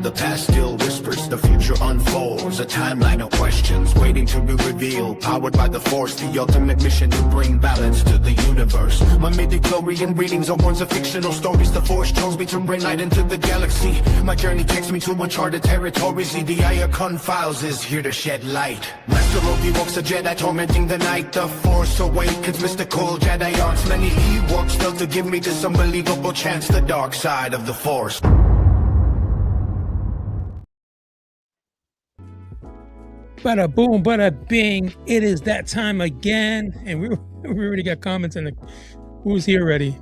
The past still whispers, the future unfolds. A timeline of questions waiting to be revealed. Powered by the force, the ultimate mission to bring balance to the universe. My midi-chlorian readings are ones of fictional stories. The force chose me to bring light into the galaxy. My journey takes me to uncharted territories. The IACON Files is here to shed light. Master Rogi walks a Jedi tormenting the night. The force awakens mystical Jedi arts. Many Ewoks felt to give me this unbelievable chance. The dark side of the force. Bada boom, bada bing. It is that time again. And we already got comments in the who's here already.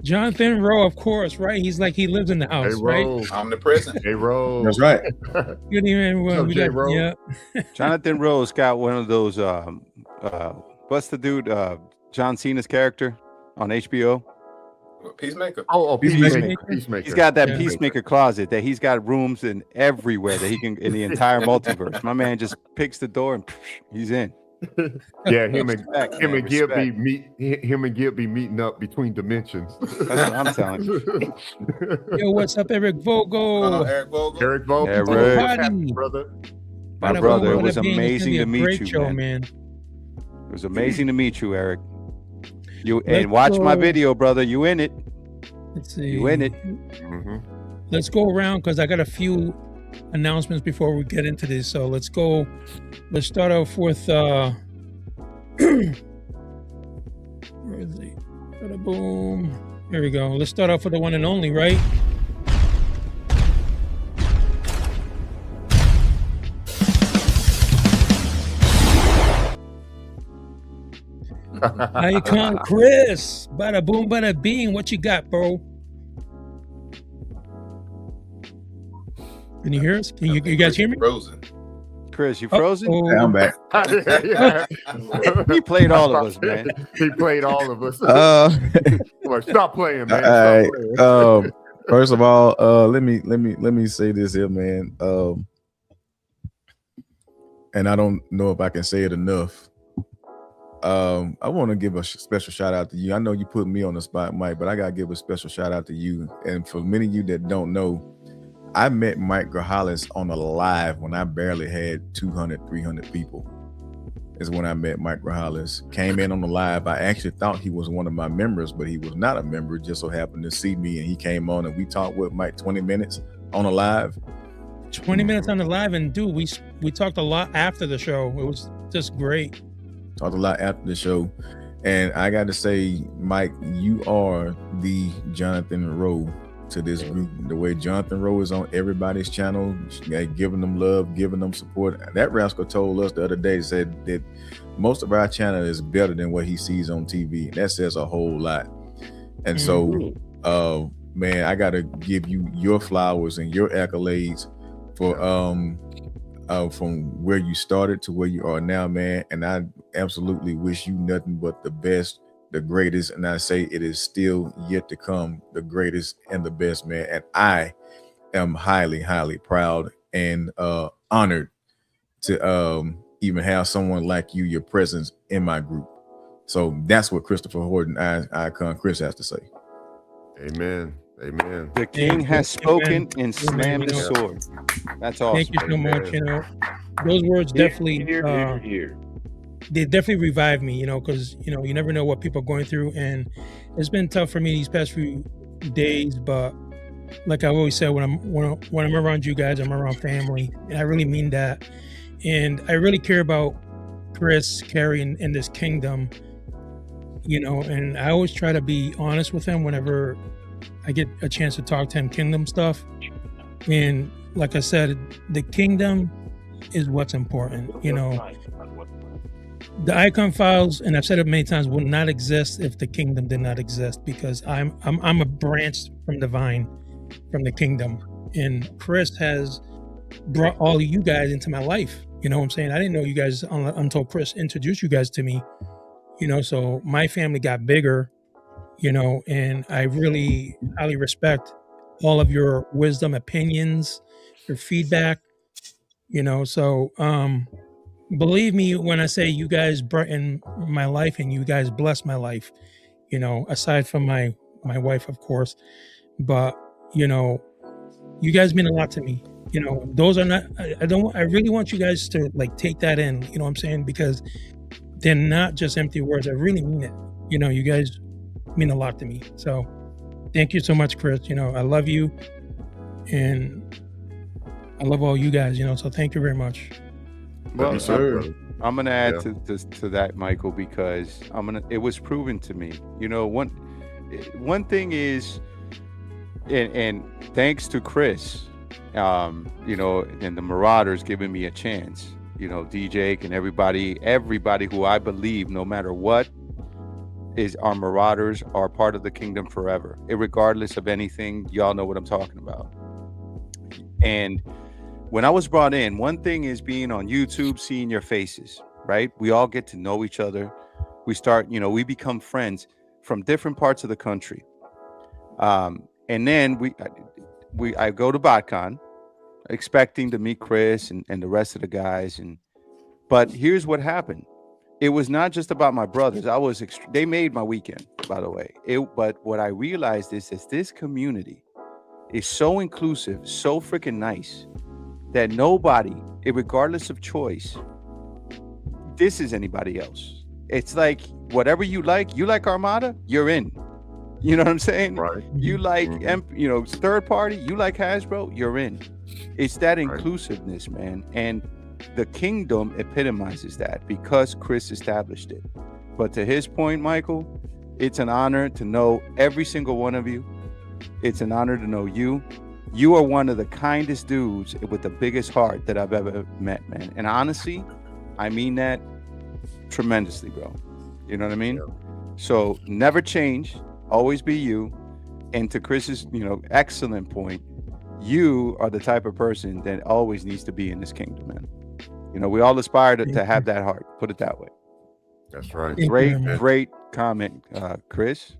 Jonathan Rowe, of course, right? He's like he lives in the house, right? Omnipresent. Hey, Rose. That's right. Good evening, everyone. We got, J-Ro? yeah. Jonathan Rose got one of those what's the dude John Cena's character on HBO? Peacemaker. Peacemaker. He's got that Yeah. Peacemaker closet that he's got rooms in everywhere that he can in the entire multiverse. My man just picks the door and he's in. Yeah, him Respect, and man, Gil respect. be meeting up between dimensions. That's what I'm telling you. Yo, what's up, Eric Vogel? Eric Vogel. Eric Vogel, Eric. what's happening, brother? My Bada brother, boom, it was bada bing. It's gonna amazing be to a meet great you, show, man. It was amazing to meet you, Eric. You Let's and watch my go. video, brother. You in it? Let's see. You in it? Let's go around because I got a few announcements before we get into this. So let's go. Let's start off with where is he? Bada boom. Here we go. Let's start off with the one and only, right? Icon Chris. Bada boom, bada bing. What you got, bro? Can you hear us? Can you guys hear me? Frozen. Chris, you frozen? Oh, Yeah, I'm back. He played all of us, man. He played all of us. Well, stop playing, man. All Stop right. playing. First of all, let me say this here, man. And I don't know if I can say it enough. I want to give a special shout out to you. I know you put me on the spot, Mike, but I gotta give a special shout out to you. And for many of you that don't know, I met Mike Grajales on a live when I barely had 200, 300 people. Is when I met Mike Grajales. Came in on the live. I actually thought he was one of my members, but he was not a member. Just so happened to see me, and he came on, and we talked with Mike 20 minutes on a live. 20 minutes on the live, and dude, we talked a lot after the show. It was just great. Talked a lot after the show, and I got to say, Mike, you are the Jonathan Rowe to this group. The way Jonathan Rowe is on everybody's channel, giving them love, giving them support. That rascal told us the other day, said that most of our channel is better than what he sees on TV. That says a whole lot. And so, man, I got to give you your flowers and your accolades for from where you started to where you are now, man. And I absolutely wish you nothing but the best, the greatest, and I say it is still yet to come, the greatest and the best, man. And I am highly, highly proud and honored to even have someone like you, your presence in my group. So that's what Christopher Horton, Icon Chris, has to say. Amen. Amen. The king has spoken and slammed the sword. That's awesome. Thank you so much. You know, those words definitely they definitely revived me, you know, because you know, you never know what people are going through, and it's been tough for me these past few days, but like I always said, when I'm around you guys, I'm around family, and I really mean that. And I really care about Chris, Carrie, in this kingdom, you know, and I always try to be honest with him whenever I get a chance to talk to him kingdom stuff. And like I said, the kingdom is what's important, you know. The Icon Files, and I've said it many times, would not exist if the kingdom did not exist, because I'm a branch from the vine, from the kingdom. And Chris has brought all of you guys into my life. You know what I'm saying? I didn't know you guys until Chris introduced you guys to me, you know, so my family got bigger, you know, and I really highly respect all of your wisdom, opinions, your feedback, you know, so believe me when I say you guys brighten my life and you guys bless my life, you know, aside from my wife, of course, but you know, you guys mean a lot to me, you know, those are not. I really want you guys to like take that in. You know what I'm saying? Because they're not just empty words. I really mean it. You know, you guys mean a lot to me. So thank you so much, Chris. You know, I love you, and I love all you guys. You know, so thank you very much. Well, sir. I'm gonna add to that, Michael, because it was proven to me. You know, one thing is, and thanks to Chris, you know, and the Marauders giving me a chance. You know, DJ and everybody who I believe, no matter what, is our Marauders are part of the kingdom forever, irregardless of anything. Y'all know what I'm talking about. And when I was brought in, one thing is being on YouTube, seeing your faces, right? We all get to know each other. We start, you know, we become friends from different parts of the country. And then I go to BotCon expecting to meet Chris and the rest of the guys. But here's what happened. It was not just about my brothers. They made my weekend, by the way. But what I realized is that this community is so inclusive, so freaking nice, that nobody, regardless of choice, this is anybody else. It's like whatever you like Armada, you're in. You know what I'm saying? Right. You like, you know, third party, you like Hasbro, you're in. It's that inclusiveness, man. And the kingdom epitomizes that because Chris established it. But to his point, Michael, it's an honor to know every single one of you. It's an honor to know you. You are one of the kindest dudes with the biggest heart that I've ever met, man. And honestly, I mean that tremendously, bro. You know what I mean? Yeah. So never change, always be you. And to Chris's, you know, excellent point, you are the type of person that always needs to be in this kingdom, man. You know, we all aspire to have that heart. Put it that way. That's right. Great comment, Chris,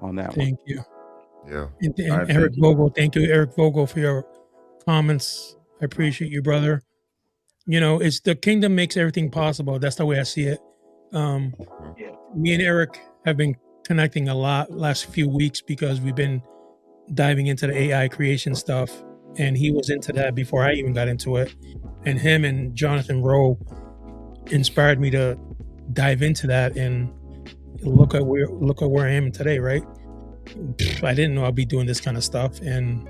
on that one. Thank you. Yeah. And Eric Vogel, thank you, Eric Vogel, for your comments. I appreciate you, brother. You know, it's the kingdom makes everything possible. That's the way I see it. Me and Eric have been connecting a lot last few weeks because we've been diving into the AI creation stuff, and he was into that before I even got into it. And him and Jonathan Rowe inspired me to dive into that, and look at where I am today, right? I didn't know I'd be doing this kind of stuff, and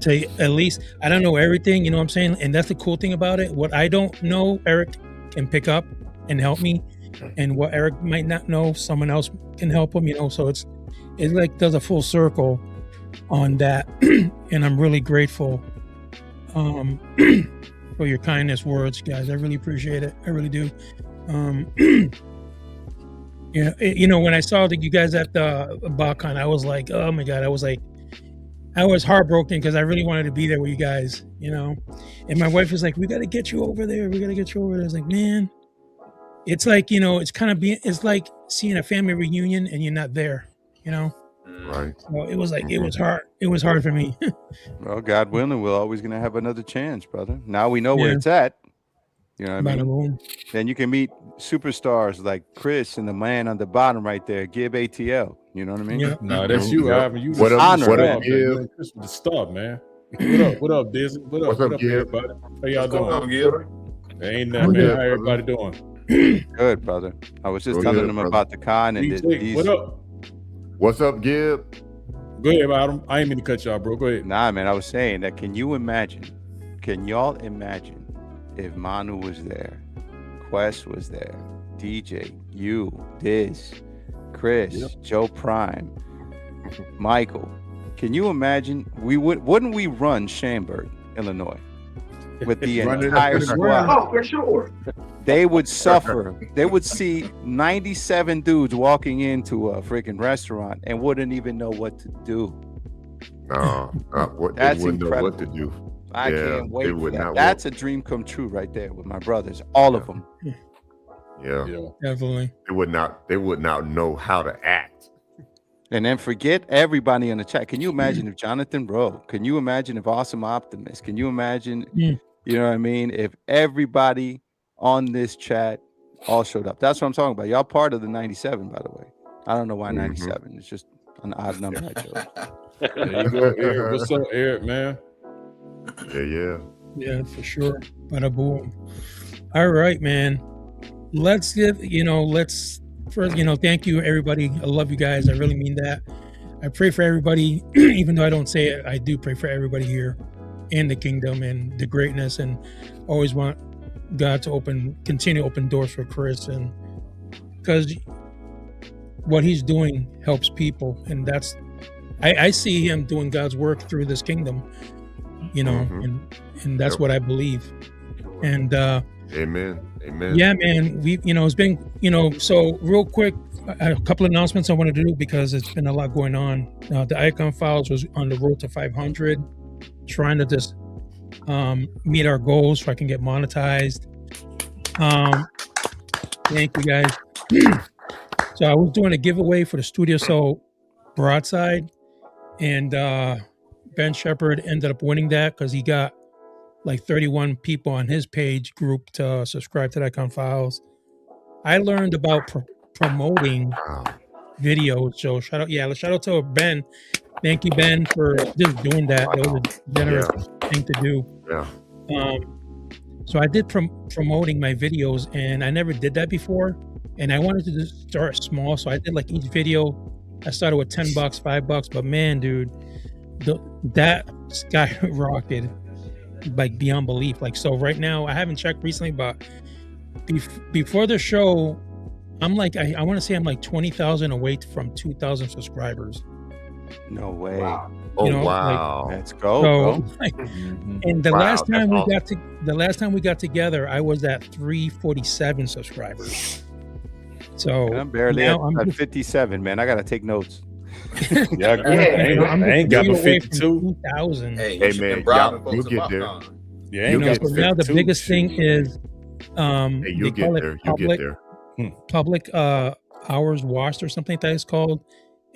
to at least, I don't know everything, you know what I'm saying? And that's the cool thing about it. What I don't know, Eric can pick up and help me, and what Eric might not know, someone else can help him, you know? So it's like does a full circle on that. And I'm really grateful for your kindness words, guys. I really appreciate it. I really do. Yeah, you know, when I saw that you guys at the BotCon, I was like, oh my God, I was heartbroken because I really wanted to be there with you guys, you know? And my wife was like, we got to get you over there. I was like, man, it's like, you know, it's like seeing a family reunion and you're not there, you know? Right. So it was like, it was hard. It was hard for me. Well, God willing, we're always going to have another chance, brother. Now we know where it's at. You know what I mean? Then you can meet superstars like Chris and the man on the bottom right there, Gib ATL. You know what I mean? Yeah. No, that's you, Ivan. You What up, Gib? Chris with the star, man. What up, Disney? What up, Gib? everybody? How y'all doing? Gib? Ain't nothing, man. How everybody doing? Good, brother. I was just telling them about the con and these. What up? What's up, Gib? Go ahead, Adam. I ain't mean to cut y'all, bro. Go ahead. Nah, man. I was saying that. Can y'all imagine if Manu was there, Quest was there, DJ, you, Diz, Chris, Joe Prime, Michael? Can you imagine? Wouldn't we run Schaumburg, Illinois, with the entire squad? Oh, for sure. They would suffer. They would see 97 dudes walking into a freaking restaurant and wouldn't even know what to do. No, That's they wouldn't incredible. know what to do. I can't wait for that. Not That's a dream come true right there with my brothers, all of them. Yeah, Definitely. They would not know how to act. And then forget everybody in the chat. Can you imagine if Jonathan Rowe? Can you imagine if Awesome Optimist? Can you imagine, you know what I mean? If everybody on this chat all showed up. That's what I'm talking about. Y'all part of the 97, by the way. I don't know why 97. It's just an odd number I chose. There you go, Eric. What's up, Eric, man? Yeah, for sure. Bada boom. All right, man. Let's give, first, thank you, everybody. I love you guys. I really mean that. I pray for everybody, even though I don't say it, I do pray for everybody here in the kingdom and the greatness, and always want God to continue to open doors for Chris, and because what he's doing helps people, and that's, I see him doing God's work through this kingdom, and that's what I believe. And Amen. yeah, man, it's been, so real quick, a couple of announcements I wanted to do because it's been a lot going on. The IACON Files was on the road to 500, trying to just meet our goals so I can get monetized. Thank you guys. So I was doing a giveaway for the Studio Soul Broadside, and Ben Shepard ended up winning that because he got like 31 people on his page group to subscribe to the IACON Files. I learned about promoting videos. So shout out to Ben. Thank you, Ben, for just doing that. It was a generous thing to do. Yeah. So I did promoting my videos, and I never did that before. And I wanted to just start small. So I did like each video. I started with $10, $5, but man, dude, that skyrocketed like beyond belief. Like, so right now, I haven't checked recently, but before the show, I'm like, I want to say I'm like 20,000 away from 2,000 subscribers. No way. Wow. Wow. Like, let's go. So, like, and the last time we got together, I was at 347 subscribers. So and I'm barely at 57, man. I gotta take notes. Yeah, I ain't got but 52. 2,000. Hey, man, you'll get there. Yeah, so now the biggest thing is you'll get there. You'll get there. Public hours watched or something like that is called,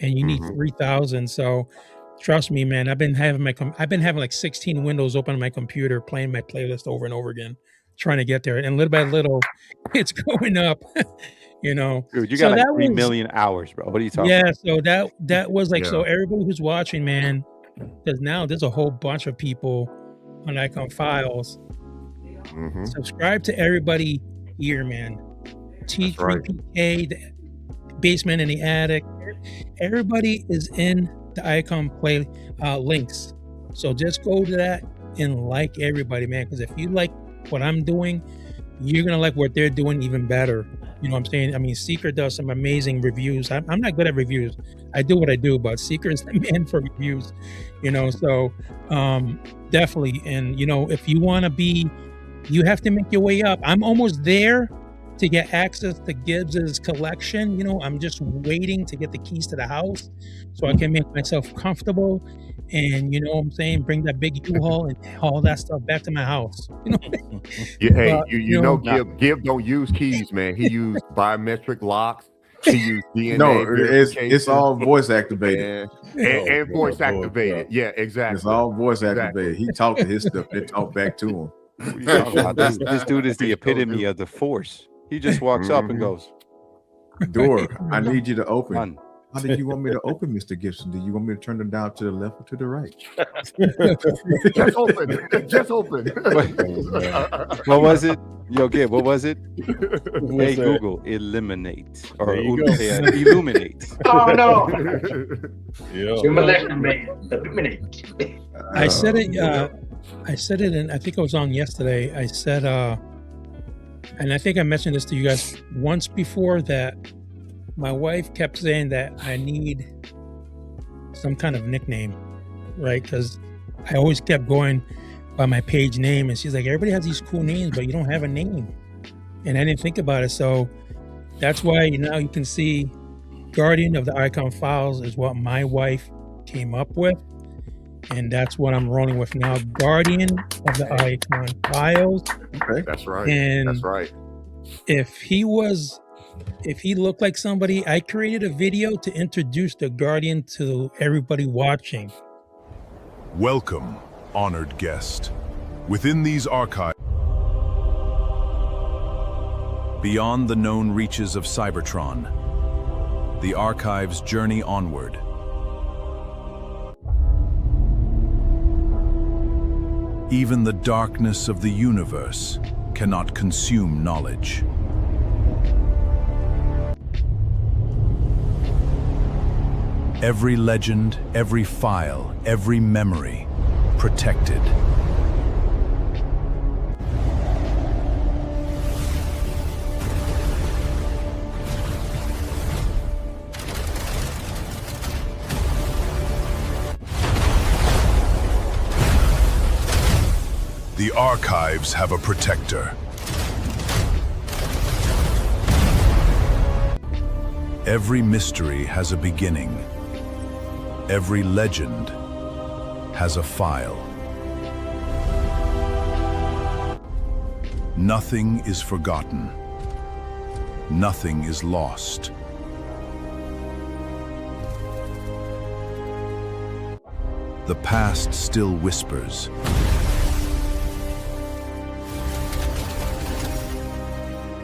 and you need 3,000. So trust me, man, I've been having like 16 windows open on my computer, playing my playlist over and over again, trying to get there, and little by little, it's going up. Dude, you got like 3 million hours, bro. What are you talking about? So that was like, so everybody who's watching, man, because now there's a whole bunch of people on IACON Files. Subscribe to everybody here, man. T3PK, the Basement in the Attic. Everybody is in the IACON play links. So just go to that and like everybody, man. Because if you like what I'm doing, you're gonna like what they're doing even better. You know what I'm saying? I mean, Seeker does some amazing reviews. I'm not good at reviews. I do what I do, but Seeker is the man for reviews. So definitely. And if you want to be, you have to make your way up. I'm almost there to get access to Gibbs's collection. I'm just waiting to get the keys to the house so I can make myself comfortable and, what I'm saying, bring that big U-Haul and haul that stuff back to my house. Yeah, hey, Gibb don't use keys, man. He used biometric locks. He used DNA. No, it's all voice activated. And voice activated. Yeah, exactly. It's all voice activated. He talked to his stuff. They talk back to him. What are you talking about? This dude is the epitome of the Force. He just walks up and goes, "Door, I need you to open." How did you want me to open, Mr. Gibson? Do you want me to turn it down to the left or to the right? Just open. Just open. What was it? Yo, Gib, what was it? Hey, Google, eliminate or illuminate. Oh no! Illuminate. I said it, and I think it was on yesterday. I said, and I think I mentioned this to you guys once before, that my wife kept saying that I need some kind of nickname, right? Because I always kept going by my page name, and she's like, everybody has these cool names, but you don't have a name. And I didn't think about it. So that's why now you can see Guardian of the IACON Files is what my wife came up with. And that's what I'm rolling with now. Guardian of the IACON Files. Okay. That's right. And that's right. If he looked like somebody, I created a video to introduce the Guardian to everybody watching. Welcome, honored guest. Within these archives, beyond the known reaches of Cybertron, the archives journey onward. Even the darkness of the universe cannot consume knowledge. Every legend, every file, every memory, protected. The archives have a protector. Every mystery has a beginning. Every legend has a file. Nothing is forgotten. Nothing is lost. The past still whispers.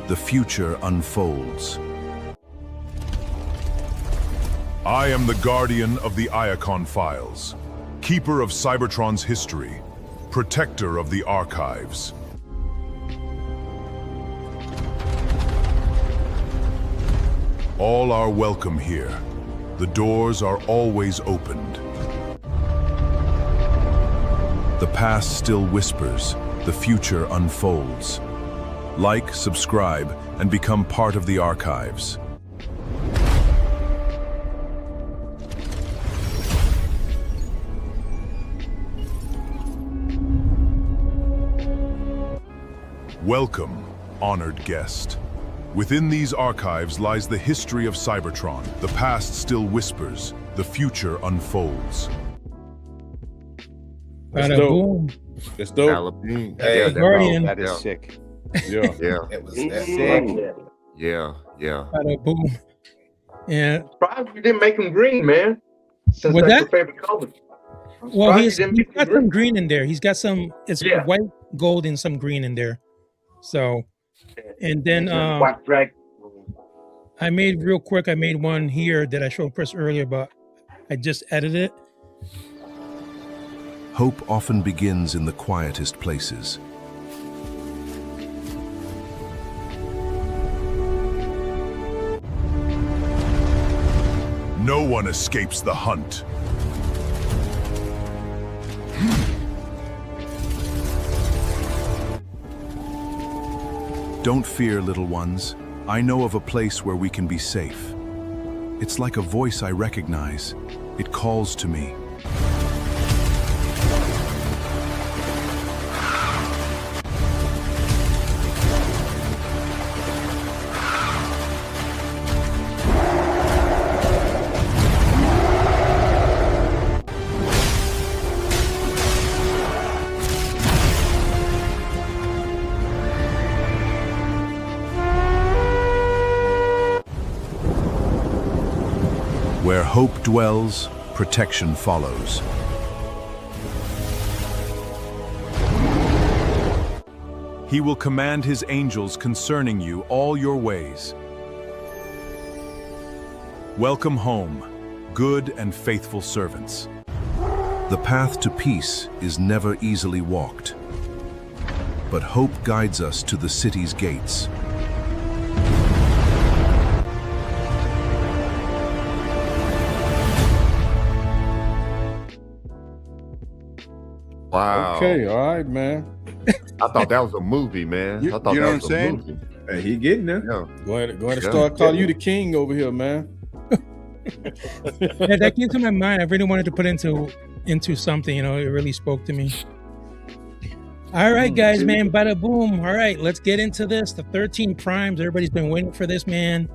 The future unfolds. I am the guardian of the IACON files, keeper of Cybertron's history, protector of the archives. All are welcome here. The doors are always opened. The past still whispers, the future unfolds. Like, subscribe, and become part of the archives. Welcome, honored guest. Within these archives lies the history of Cybertron. The past still whispers, the future unfolds. That's Bada dope. boom. That's dope. Alabine. Hey, Guardian. That is sick. Yeah. Yeah. It was Sick. Yeah. Yeah. Bada boom. Yeah. Surprised you didn't make him green, man. Since With that's that? your favorite color. Well, Surprised he's you didn't make him got some green in there. He's got some, it's Yeah. white, gold, and some green in there. So, and then White dragon. I made real quick, I made one here that I showed Chris earlier, but I just edited it. Hope often begins in the quietest places. No one escapes the hunt. Don't fear, little ones. I know of a place where we can be safe. It's like a voice I recognize. It calls to me. Where hope dwells, protection follows. He will command his angels concerning you all your ways. Welcome home, good and faithful servants. The path to peace is never easily walked, but hope guides us to the city's gates. Wow. Okay, all right, man. I thought that was a movie, man. You- I thought you know that what was I'm a saying? movie. Hey, he getting there. Yeah. Go ahead and Yeah. start calling you the king over here, man. Yeah, that came to my mind. I really wanted to put into something, you know, it really spoke to me. All right, guys, man, bada boom. All right, let's get into this. The 13 primes. Everybody's been waiting for this, man.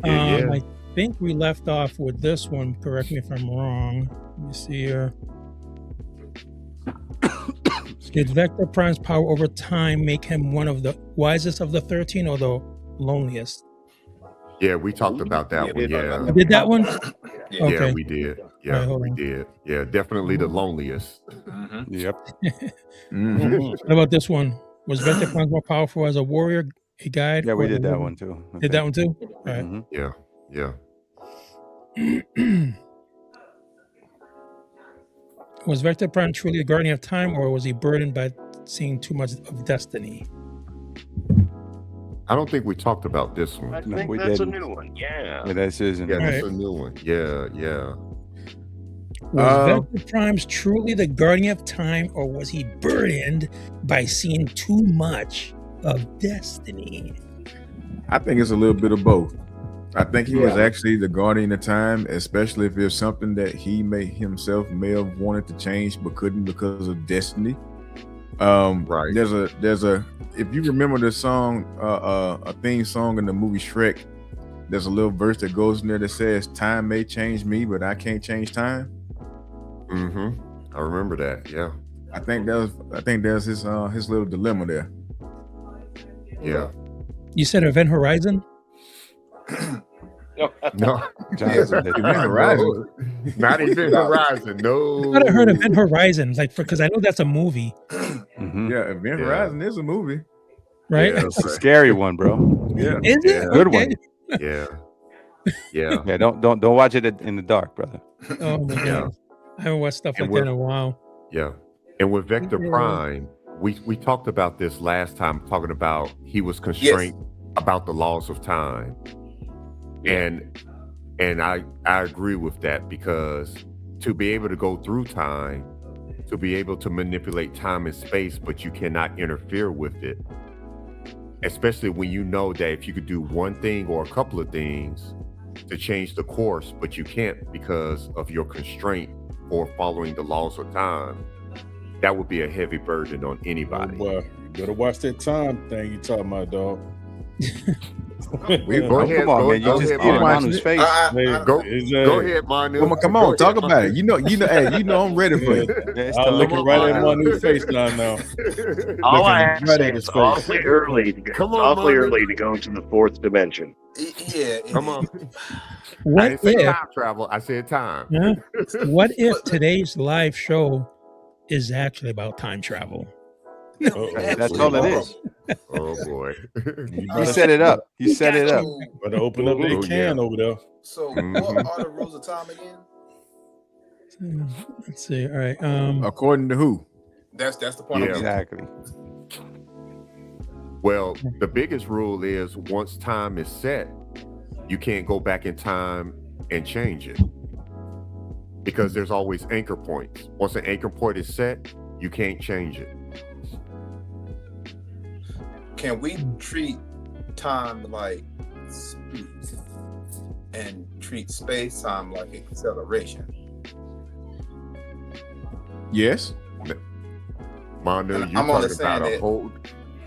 Yeah. I think we left off with this one. Correct me if I'm wrong. Let me see here. Did Vector Prime's power over time make him one of the wisest of the 13 or the loneliest? Yeah, we talked about that one. Yeah. You did that one? Yeah. Okay. Yeah, we did. Yeah, Alright, hold we on. did. Yeah, definitely the loneliest. Mm-hmm. Yep. Mhm. What about this one? Was Vector Prime more powerful as a warrior, a guide? Yeah, we or did a that woman? one too. I Did that think. one too? All right. Mhm. Yeah, yeah. Was Vector Prime truly a guardian of time, or was he burdened by seeing too much of destiny? I don't think we talked about this one. I think that's a new one. Yeah. Yeah, this isn't. Yeah, Right. this is a new one. Yeah. Was Vector Primes truly the guardian of time, or was he burdened by seeing too much of destiny? I think it's a little bit of both. I think he was actually the guardian of time, especially if it's something that he may have wanted to change but couldn't because of destiny. Right. There's a if you remember the song, a theme song in the movie Shrek, there's a little verse that goes in there that says, "Time may change me, but I can't change time." I remember that. Yeah. I think there's his little dilemma there. Yeah. You said Event Horizon? No. Event Horizon. Not even Horizon. No. I thought I heard Event Horizon, because I know that's a movie, Yeah, Event Horizon is a movie. right? Yeah, It's a scary one, bro. Yeah. Is it? Good Okay. one. Yeah. Yeah. Yeah, don't watch it in the dark, brother. Oh my Yeah. god, I haven't watched stuff And like that in a while. Yeah. And with Vector Yeah. Prime, we talked about this last time, talking about he was constrained about the laws of time. And I agree with that, because to be able to go through time, to be able to manipulate time and space, but you cannot interfere with it, especially when you know that if you could do one thing or a couple of things to change the course, but you can't because of your constraint or following the laws of time, that would be a heavy burden on anybody. Well, you better watch that time thing you talking about, dog. Go ahead, Come on, man. You go just ahead, get him Manu. on his face. Go ahead, Manu. Come on, talk about it. You know, I'm ready for you. It's I'm looking tough. right at my new face now. All I Looking have to right say at is his it's awfully early to go. Come It's on, awfully Manu. early to go into the fourth dimension. Yeah. Come on. I What didn't say if? time travel. I said time. Huh? What if today's live show is actually about time travel? That's all it is. Oh boy. You set it up. You set it up. Better open up that Oh, can yeah. over there. So Mhm. what are the rules of time again? Let's see. All right. According to who? That's the point. Yeah. I'm getting. Exactly. Well, the biggest rule is once time is set, you can't go back in time and change it, because there's always anchor points. Once an anchor point is set, you can't change it. Can we treat time like speed and treat space time like acceleration? Yes. Manu, And you I'm only talking about saying a that- whole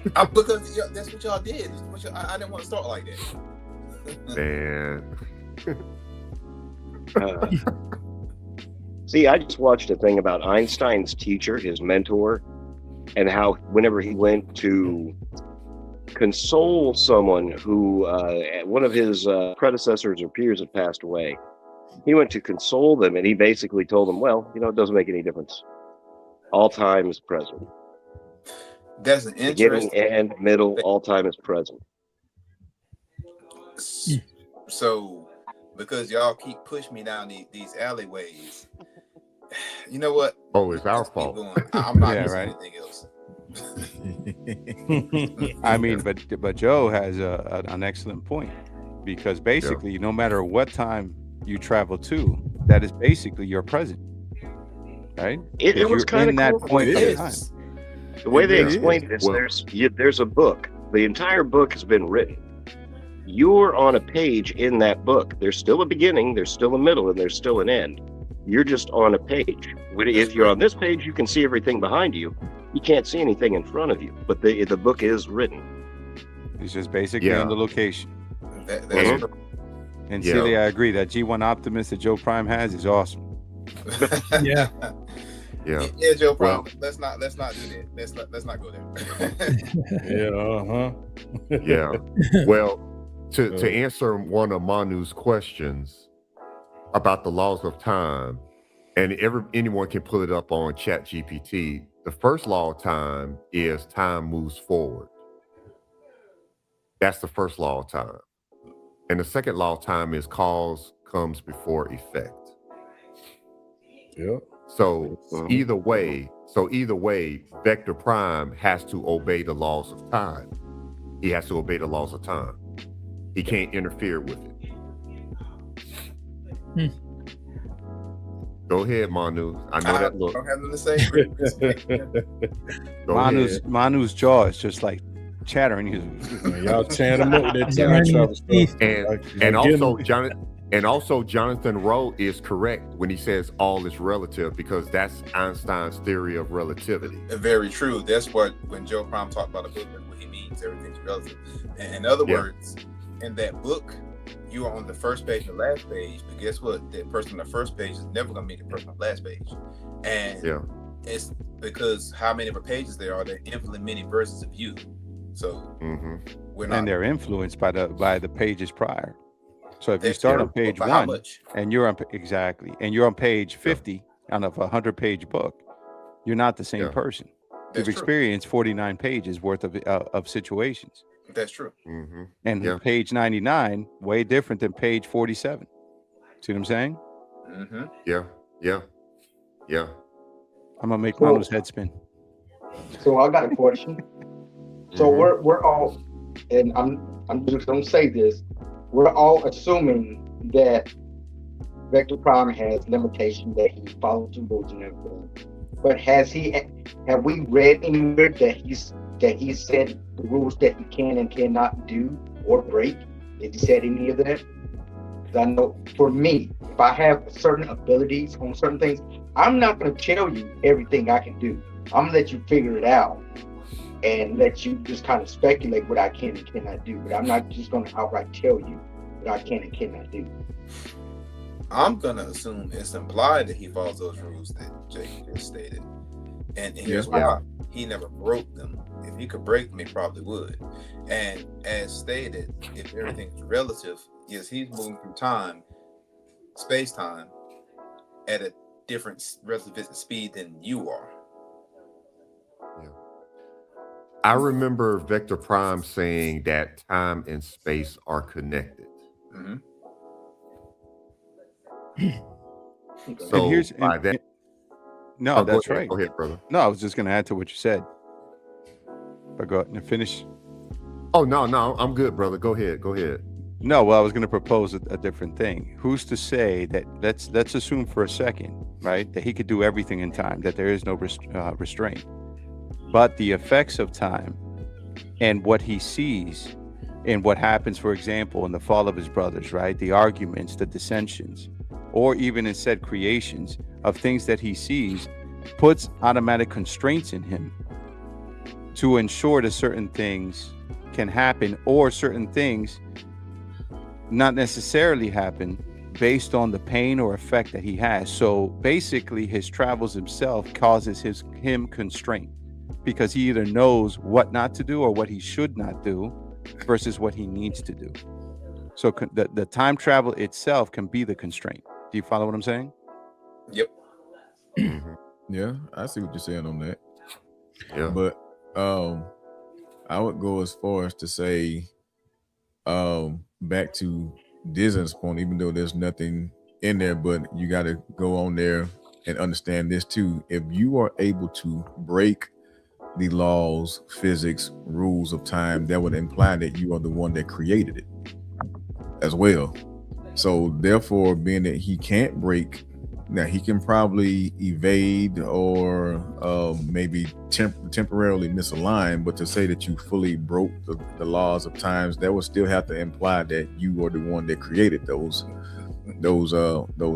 Because that's what y'all did. I didn't want to start like that. man. See, I just watched a thing about Einstein's teacher, his mentor, and how whenever he went to console someone who one of his predecessors or peers had passed away, he went to console them, and he basically told them, well, it doesn't make any difference. All time is present. That's an Beginning, interesting. end, middle, all time is present. So, because y'all keep pushing me down these alleyways, you know what? Oh, it's our Let's keep fault. going. I'm not Yeah, missing right. anything else. I mean, but Joe has an excellent point, because basically, no matter what time you travel to, that is basically your present, right? It Because was you're kind in of that cool. point It of is. time. The way they It is. explained it is Well- there's a book. The entire book has been written. You're on a page in that book. There's still a beginning, there's still a middle, and there's still an end. You're just on a page. If you're on this page, you can see everything behind you. You can't see anything in front of you, but the book is written. It's just basically Yeah. on the location. That's Mhm. true. And Yeah. Celia, I agree that G1 Optimist that Joe Prime has is awesome. Yeah. Yeah. Yeah, Joe. Well- Problem. Let's not do that. Let's not go there. Yeah, Yeah. Well, to answer one of Manu's questions about the laws of time, and anyone can pull it up on ChatGPT. The first law of time is time moves forward. That's the first law of time. And the second law of time is cause comes before effect. Yeah. So either way, Vector Prime has to obey the laws of time. He has to obey the laws of time. He can't interfere with it. Go ahead, Manu. I know that look. I don't have nothing to say. Manu's jaw is just like chattering. Y'all tearing him up with that time travel stuff. And also Jonathan Rowe is correct when he says all is relative, because that's Einstein's theory of relativity. Very true. That's what, when Joe Prime talked about a book, what he means, everything's relative. And in other words, in that book, you are on the first page and the last page, but guess what? That person on the first page is never going to meet the person on the last page. And it's because how many pages there are, there are infinitely many versions of you. So we're not, and they're influenced by the pages prior. So if you start on page 1 and you're on and you're on page 50 on a 100-page book, you're not the same person. You've experienced 49 pages worth of situations. That's true. And page 99, way different than page 47. See what I'm saying? Yeah. I'm gonna make Manu's head spin. So I got a question. So we're all, and I'm just gonna say this, we're all assuming that Vector Prime has limitation, that he follows the rules and everything. But have we read anywhere that he said the rules that he can and cannot do or break? Did he said any of that? Because I know for me, if I have certain abilities on certain things, I'm not going to tell you everything I can do. I'm going to let you figure it out and let you just kind of speculate what I can and cannot do. But I'm not just going to outright tell you what I can and cannot do. I'm going to assume it's implied that he follows those rules that Jake just stated. And here's why. He never broke them. If he could break them, he probably would. And as stated, if everything's relative, yes, he's moving through time, space-time, at a different relativistic speed than you are. I remember Vector Prime saying that time and space are connected. So that's right. Go ahead, brother. No, I was just going to add to what you said. But go ahead and finish. Oh, no, I'm good, brother. Go ahead. No, well, I was going to propose a different thing. Who's to say that, let's assume for a second, right, that he could do everything in time, that there is no restraint. But the effects of time and what he sees and what happens, for example, in the fall of his brothers, right, the arguments, the dissensions, or even in said creations of things that he sees, puts automatic constraints in him to ensure that certain things can happen, or certain things not necessarily happen based on the pain or effect that he has. So basically his travels himself causes him constraint, because he either knows what not to do or what he should not do versus what he needs to do. So the time travel itself can be the constraint. Do you follow what I'm saying? Yep. Yeah, I see what you're saying on that. Yeah. But I would go as far as to say, back to Disney's point, even though there's nothing in there, but you got to go on there and understand this too. If you are able to break the laws, physics, rules of time, that would imply that you are the one that created it as well. So therefore, being that he can't break, now he can probably evade or maybe temporarily misalign, but to say that you fully broke the laws of times, that would still have to imply that you are the one that created those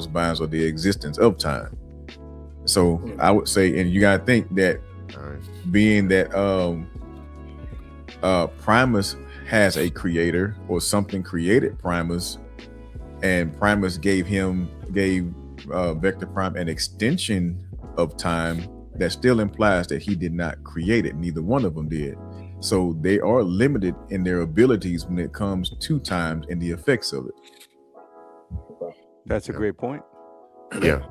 binds or the existence of time. So I would say, and you gotta think that being that Primus has a creator, or something created Primus, and Primus gave Vector Prime an extension of time, that still implies that he did not create it. Neither one of them did. So they are limited in their abilities when it comes to time and the effects of it. That's a great point. Yeah.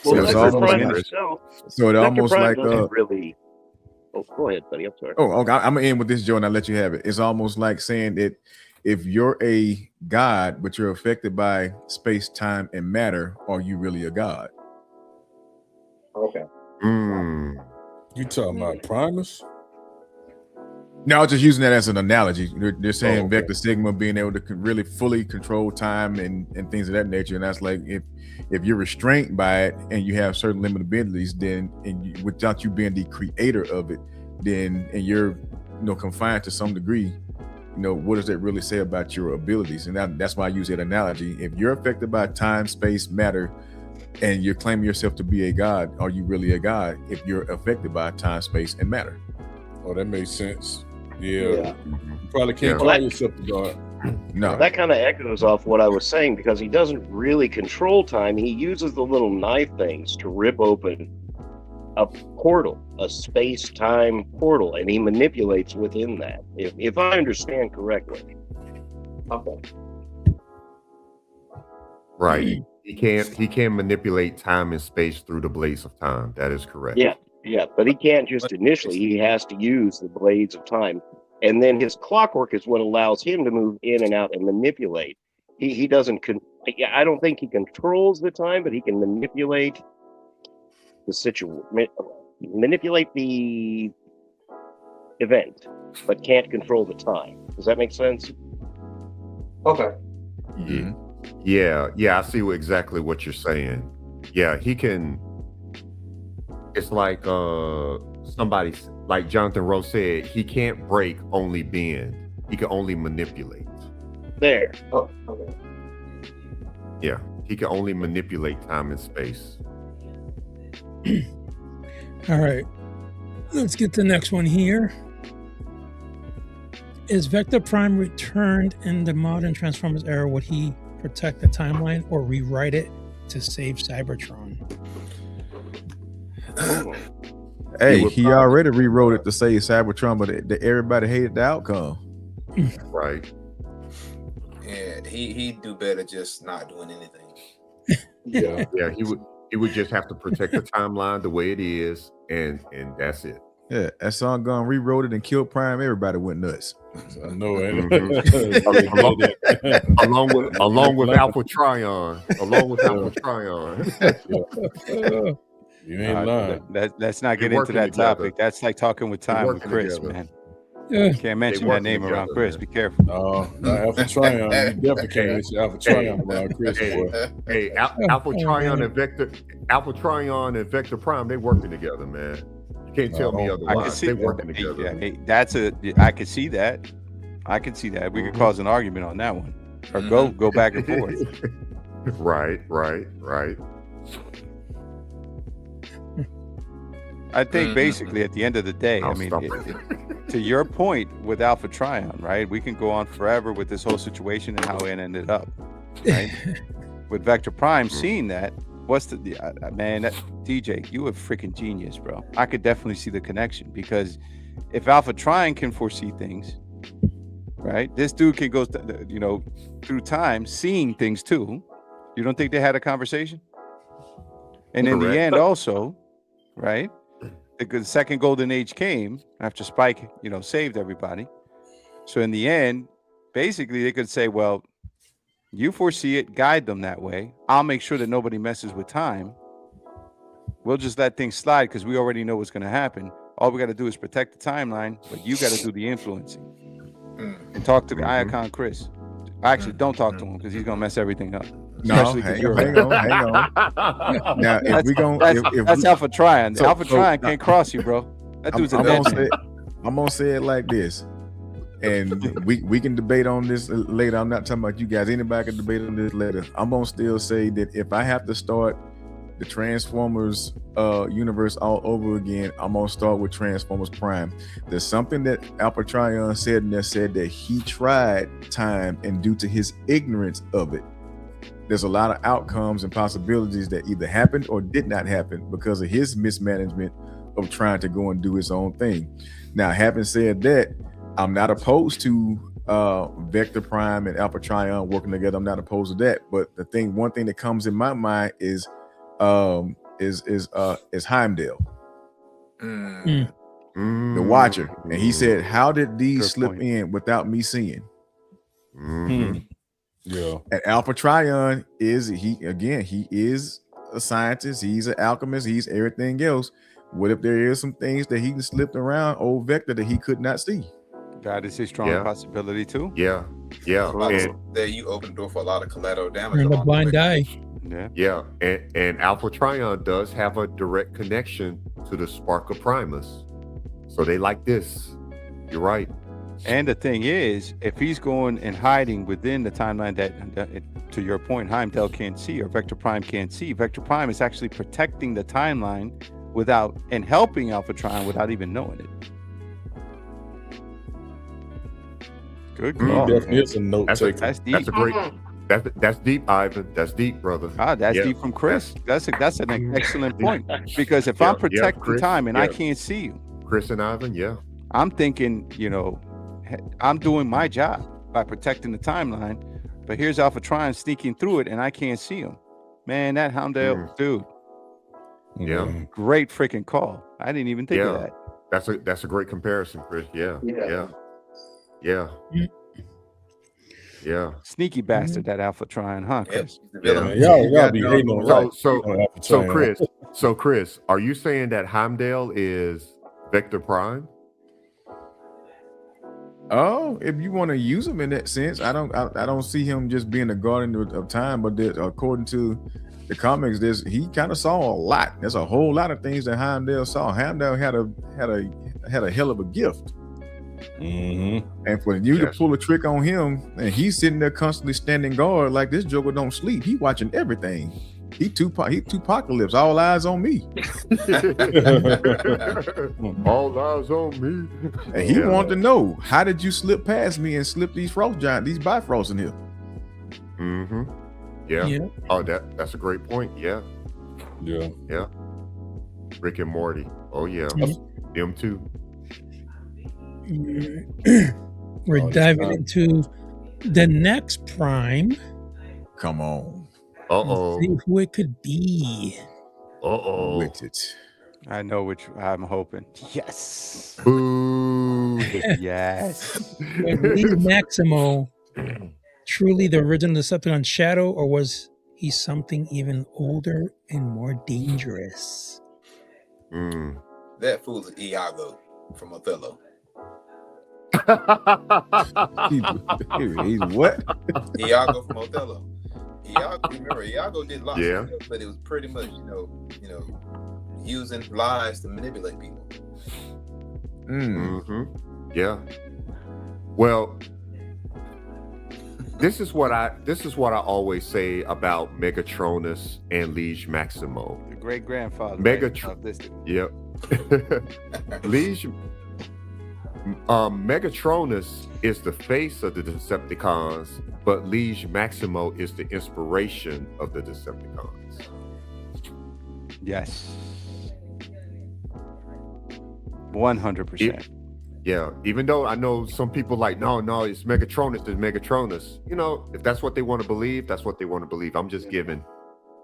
So Well, it's Vector almost Prime like himself, so it Vector almost Prime like doesn't really. Oh, go ahead, buddy. I'm sorry. Oh, okay. I'm gonna end with this, Joe, and I'll let you have it. It's almost like saying that if you're a god, but you're affected by space, time, and matter, are you really a god? Okay. You talking about Primus? No, I was just using that as an analogy. They're saying Vector Sigma being able to really fully control time and things of that nature. And that's like if you're restrained by it and you have certain limited abilities, then without you being the creator of it, then and you're confined to some degree, what does that really say about your abilities? And that's why I use that analogy. If you're affected by time, space, matter, and you're claiming yourself to be a god, are you really a god if you're affected by time, space, and matter? Oh, that makes sense. Yeah. You probably can't call yourself a god. No. That kind of echoes off what I was saying, because he doesn't really control time. He uses the little knife things to rip open a portal, a space-time portal, and he manipulates within that, if I understand correctly. Okay. Right. He can manipulate time and space through the blades of time. That is correct. Yeah, but he can't just initially. He has to use the blades of time. And then his clockwork is what allows him to move in and out and manipulate. He doesn't, I don't think he controls the time, but he can manipulate the situation, manipulate the event, but can't control the time. Does that make sense? Okay. Yeah, I see exactly what you're saying. Yeah, he can. It's like somebody, like Jonathan Rowe said, he can't break, only bend. He can only manipulate. There. Oh, okay. Yeah, he can only manipulate time and space. All right, let's get to the next one here. Is Vector Prime returned in the modern Transformers era? Would he protect the timeline or rewrite it to save Cybertron? Hey, he already rewrote it to save Cybertron, but everybody hated the outcome. Right. Yeah, he'd do better just not doing anything. Yeah, he would just have to protect the timeline the way it is, and that's it. Yeah, that song gone rewrote it and killed Prime. Everybody went nuts. I know it. along with Alpha Trion. You ain't lying. Let's not get into that topic. That's like talking with time with Chris, man. Can't mention that name around Chris. Be careful. No, Alpha Trion. You definitely can't mention Alpha Trion around Chris. Alpha Trion and Vector Prime, they working together, man. You can't tell me otherwise. They working together. I could see that. We could cause an argument on that one, or go back and forth. Right. I think basically at the end of the day, to your point with Alpha Trion, right? We can go on forever with this whole situation and how it ended up, right? With Vector Prime, seeing that, DJ, you a freaking genius, bro. I could definitely see the connection, because if Alpha Trion can foresee things, right? This dude can go, through time, seeing things too. You don't think they had a conversation? And in the end, also, right? The second golden age came after Spike, saved everybody. So in the end, basically they could say, well, you foresee it, guide them that way. I'll make sure that nobody messes with time. We'll just let things slide because we already know what's going to happen. All we got to do is protect the timeline, but you got to do the influencing. And talk to the IACON Chris. Actually, don't talk to him because he's going to mess everything up. No, hang on. Now, that's Alpha Trion. Alpha Trion can't cross you, bro. That dude's I'm gonna say it like this, and we can debate on this later. I'm not talking about you guys. Anybody can debate on this later. I'm gonna still say that if I have to start the Transformers universe all over again, I'm gonna start with Transformers Prime. There's something that Alpha Trion said, and that said that he tried time, and due to his ignorance of it, there's a lot of outcomes and possibilities that either happened or did not happen because of his mismanagement of trying to go and do his own thing. Now, having said that, I'm not opposed to Vector Prime and Alpha Trion working together. I'm not opposed to that. But one thing that comes in my mind is Heimdall, the Watcher, and he said, "How did these slip in without me seeing?" Yeah. And Alpha Trion is a scientist, he's an alchemist, he's everything else. What if there is some things that he slipped around old Vector that he could not see? That is a strong possibility too. Yeah. And there you open the door for a lot of collateral damage. And the blind eye. Yeah. And Alpha Trion does have a direct connection to the Spark of Primus. So they like this. You're right. And the thing is, if he's going and hiding within the timeline that to your point, Heimdall can't see or Vector Prime can't see, Vector Prime is actually protecting the timeline without and helping Alpha Trion without even knowing it. Good call. Definitely is a note taker. That's deep. That's a great. That's deep, Ivan. That's deep, brother. That's deep from Chris. That's an excellent point. Because if I'm protecting time and I can't see you, Chris and Ivan, I'm thinking, I'm doing my job by protecting the timeline, but here's Alpha Trion sneaking through it and I can't see him. Man, that Heimdall dude. Yeah. Great freaking call. I didn't even think of that. That's a great comparison, Chris. Yeah. Sneaky bastard, that Alpha Trion, huh, Chris? Y'all be hating on right. So Chris, are you saying that Heimdall is Vector Prime? Oh, if you want to use him in that sense, I don't see him just being a guardian of time. But according to the comics, he kind of saw a lot. There's a whole lot of things that Heimdall saw. Heimdall had a hell of a gift. Mm-hmm. And for you to pull a trick on him, and he's sitting there constantly standing guard like this Joker don't sleep. He watching everything. He Tupacalypse. All eyes on me. All eyes on me. And he wanted to know, how did you slip past me and slip these frost giant, these Bifrosts in here? Mm-hmm. Yeah. Oh, that's a great point. Yeah. Rick and Morty. Oh yeah. Them too. We're diving into the next Prime. Come on. Uh-oh. Let's see who it could be. Uh-oh. With it. I know which I'm hoping. Yes. Boo. Yes. Was Maximo truly the original Decepticon Shadow, or was he something even older and more dangerous? That fool's Iago from Othello. He's what? Iago from Othello. Iago did lots of stuff, but it was pretty much, using lies to manipulate people. Yeah. Well, this is what I always say about Megatronus and Liege Maximo. The great grandfather. Yep. Liege. Megatronus is the face of the Decepticons, but Liege Maximo is the inspiration of the Decepticons. Yes. 100%. Yeah, even though I know some people like, no, it's Megatronus. If that's what they want to believe, that's what they want to believe. I'm just giving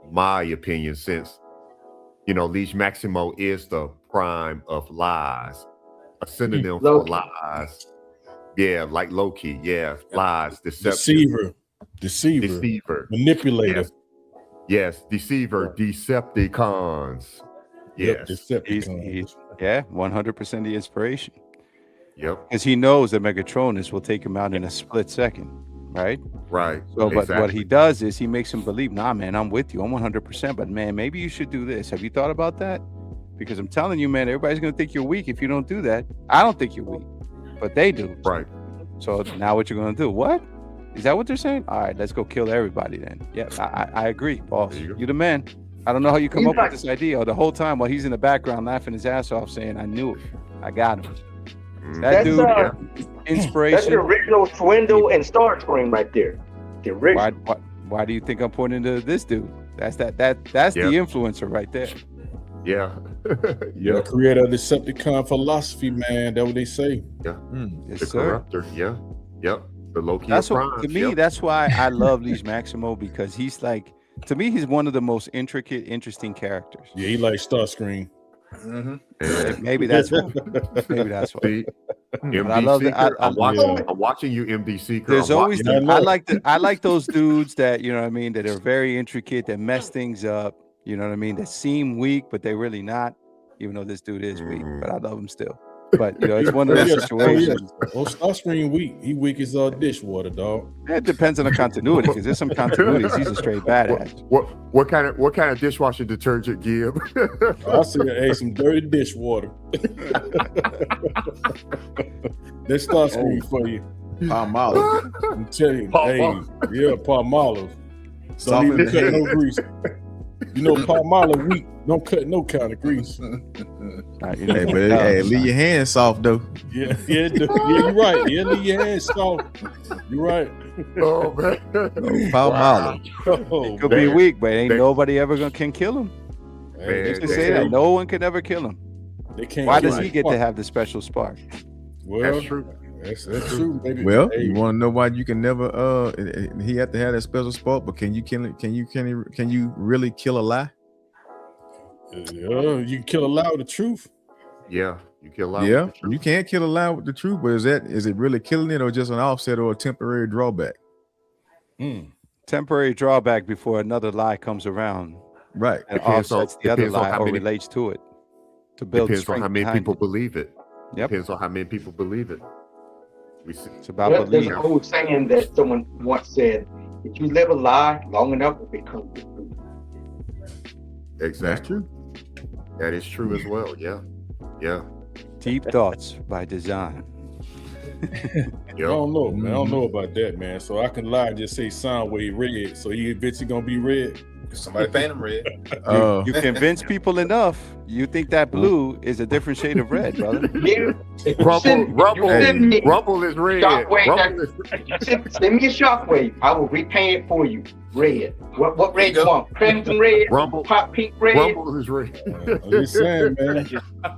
my opinion since, Liege Maximo is the prime of lies. A synonym for lies. Yeah, like Loki. Yeah, lies, deception. Deceiver. Manipulator. Yes, deceiver, Decepticons. Yes. He's 100% the inspiration. Yep. Because he knows that Megatronus will take him out in a split second, right? Right. So, but what he does is he makes him believe, nah, man, I'm with you. I'm 100%, but man, maybe you should do this. Have you thought about that? Because I'm telling you, man, everybody's going to think you're weak if you don't do that. I don't think you're weak, but they do. Right. So now what you're going to do? What? Is that what they're saying? All right, let's go kill everybody then. Yeah, I agree, boss. You're the man. I don't know how you come up with this idea the whole time while he's in the background laughing his ass off saying, I knew it. I got him. That dude, inspiration. That's the original Swindle and Starscream right there. The original. Why do you think I'm pointing to this dude? That's the influencer right there. Yeah. The creator of Decepticon philosophy, man. That's what they say. Yeah. Yes, the sir. corruptor. Yeah. Yep. The Loki. To me, that's why I love Liege Maximo, because he's like, to me, he's one of the most intricate, interesting characters. Yeah, he like Starscreen. Maybe that's why. Maybe that's why. MD I love that. I'm watching you, MD Seeker. There's always I like those dudes that that are very intricate, that mess things up. You know what I mean? That seem weak, but they're really not. Even though this dude is weak, but I love him still. But it's one of those situations. Oh, Starscream weak. He weak as dishwater, dog. It depends on the continuity, because there's some continuities he's a straight badass. What kind of dishwasher detergent, Gib? I see some dirty dishwater. That's Starscream for you. Palmolive. I'm telling you, Palmolive. Don't even cut no grease. You know, Palmolive weak. Don't cut no kind of grease. Hey, leave your hands soft though. Yeah, you're right. Yeah, leave your hands soft. You're right. Oh man, Palmolive. It could be weak, but ain't nobody ever can kill him. They say that no one can ever kill him. They can't. Why does he get to have the special spark? Well, that's true. That's true, baby. Well, you want to know why you can never? He had to have that special spark, but can you kill it? Can you really kill a lie? You can kill a lie with the truth. Yeah, you kill a lie. Yeah, you can't kill a lie with the truth, but is it really killing it, or just an offset or a temporary drawback? Temporary drawback before another lie comes around. Right. And offsets the other lie or relates to it. To build depends on how many people believe it. Yep. Depends on how many people believe it. It's about belief. There's an old saying that someone once said, if you live a lie long enough, it becomes the truth. Exactly. That is true as well. Yeah. Deep thoughts by design. I don't know, man. I don't know about that, man. So I can lie and just say Soundwave red. So he eventually gonna be red. Somebody paint him red. You convince people enough, you think that blue is a different shade of red, brother. Rumble is red. Send me a shockwave. I will repaint it for you. Red. What red you want? Crimson red? Rumble. Pop pink red? Rumble is red. I'm just saying, man.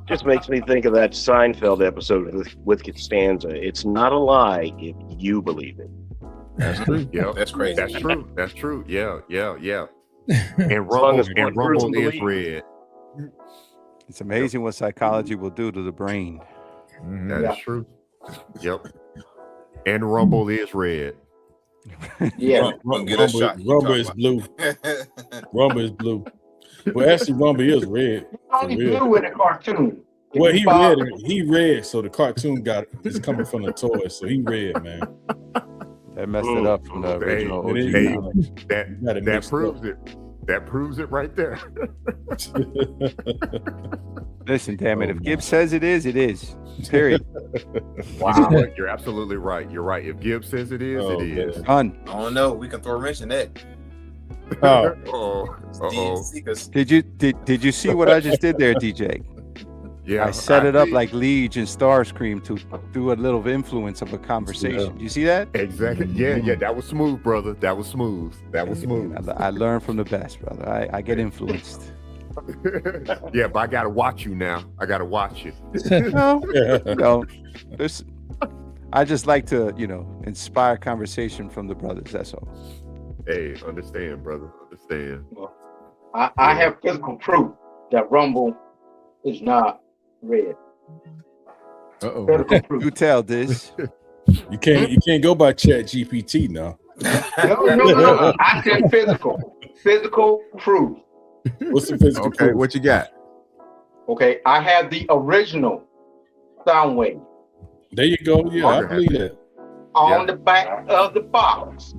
Just makes me think of that Seinfeld episode with Costanza. It's not a lie if you believe it. That's true. Yeah, that's crazy. That's true. Yeah. And Rumble is red. It's amazing what psychology will do to the brain. That is true. Yep. And Rumble is red. Yeah. Rumble is blue. Rumble is blue. Well, actually, Rumble is red. Only blue in the cartoon. Well, he red, so the cartoon is coming from the toy, so he red, man. That messed it up from the original OG. That proves it. That proves it right there. Listen, damn it. If Gibbs says it is, it is. Period. Wow. You're absolutely right. You're right. If Gibbs says it is, it is. Done. I don't know. We can throw a wrench in that. Did you see what I just did there, DJ? Yeah, I set it up like Liege and Starscream to do a little influence of a conversation. You see that? Exactly. Yeah. That was smooth, brother. That was smooth. I learned from the best, brother. I get influenced. Yeah, but I gotta watch you now. I gotta watch you. I just like to, inspire conversation from the brothers. That's all. Hey, understand, brother. Understand. I have physical proof that Rumble is not red. You tell this. You can't go by Chat GPT now. No. I said physical proof. What's the physical proof? What you got? Okay, I have the original Soundwave. There you go. Yeah, I believe that. On the back of the box.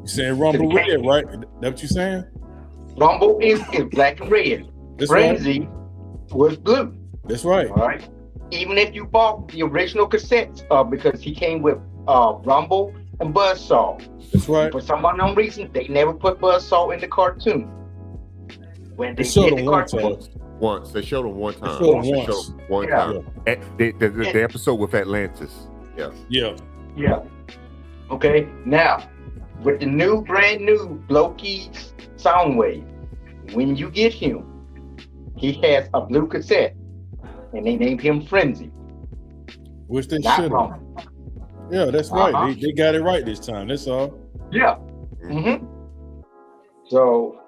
You saying Rumble red, right? That what you saying? Rumble is black and red. That's Frenzy was blue. That's right. All right. Even if you bought the original cassettes, because he came with Rumble and Buzzsaw. That's right. For some unknown reason, they never put Buzzsaw in the cartoon. When they showed did the cartoon, once. They showed him one time. One Yeah. time. The episode with Atlantis. Yeah. Yeah. Okay. Now, with the brand new Loki's Soundwave, when you get him, he has a blue cassette, and they named him Frenzy. Which they Not should wrong. Yeah, that's right. They got it right this time. That's all. Yeah. Mm-hmm. So,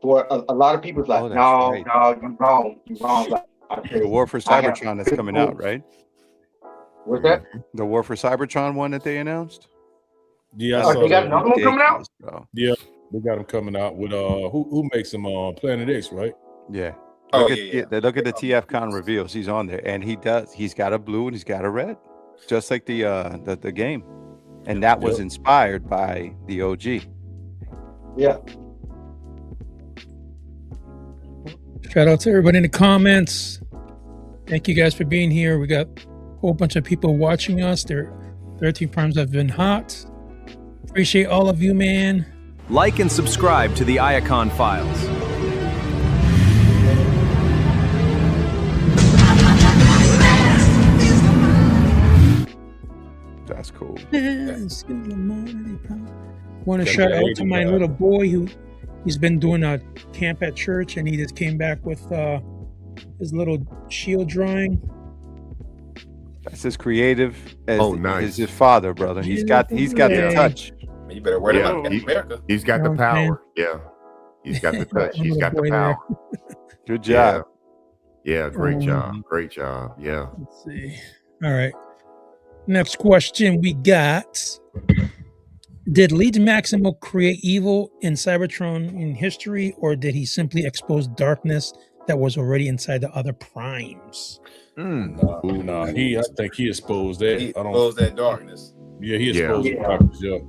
for a lot of people, it's like, no, you're wrong. The War for Cybertron that's coming out, right? What's that? The War for Cybertron one that they announced? Yeah, I saw they got that. another one coming out? Yeah. They got him coming out with who makes him Planet X, right? Yeah. Oh, Look at yeah. look at the TFCon reveals. He's on there, and he's got a blue and he's got a red, just like the game, and that was inspired by the OG. Yeah. Shout out to everybody in the comments. Thank you guys for being here. We got a whole bunch of people watching us. Their 13 primes have been hot. Appreciate all of you, man. Like and subscribe to the IACON Files. That's cool. Want to shout out to my little boy he's been doing a camp at church, and he just came back with his little shield drawing. That's as creative as, nice. as his father, brother. He's got the touch. You better wear it like America. He's got the power. Yeah. He's got the touch. He's got the power. Good job. Yeah, great job. Great job. Yeah. Let's see. All right. Next question we got. Did Legion Maximo create evil in Cybertron in history, or did he simply expose darkness that was already inside the other primes? Nah. I think he exposed that. He exposed that darkness. Yeah, he exposed the darkness. Yeah.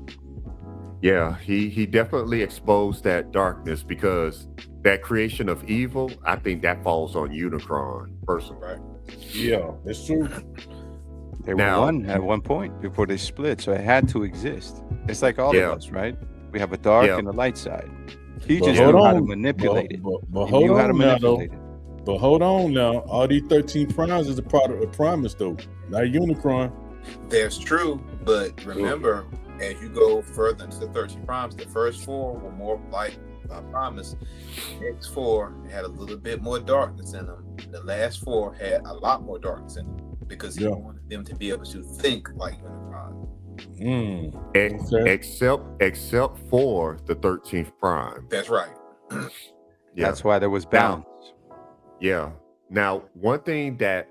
Yeah, he definitely exposed that darkness, because that creation of evil, I think that falls on Unicron, personally. Right. Yeah, that's true. They were one at one point before they split, so it had to exist. It's like all of us, right? We have a dark and a light side. He just knew how to manipulate it. But hold on now, though. But hold on now. All these 13 primes is a product of Primus, though, not Unicron. That's true, but remember, as you go further into the 13 primes, the first 4 were more like Primus. The next 4 had a little bit more darkness in them. The last 4 had a lot more darkness in them, because he wanted them to be able to think like Unicron. Except for the 13th prime. That's right. That's why there was balance. Yeah. Now, one thing that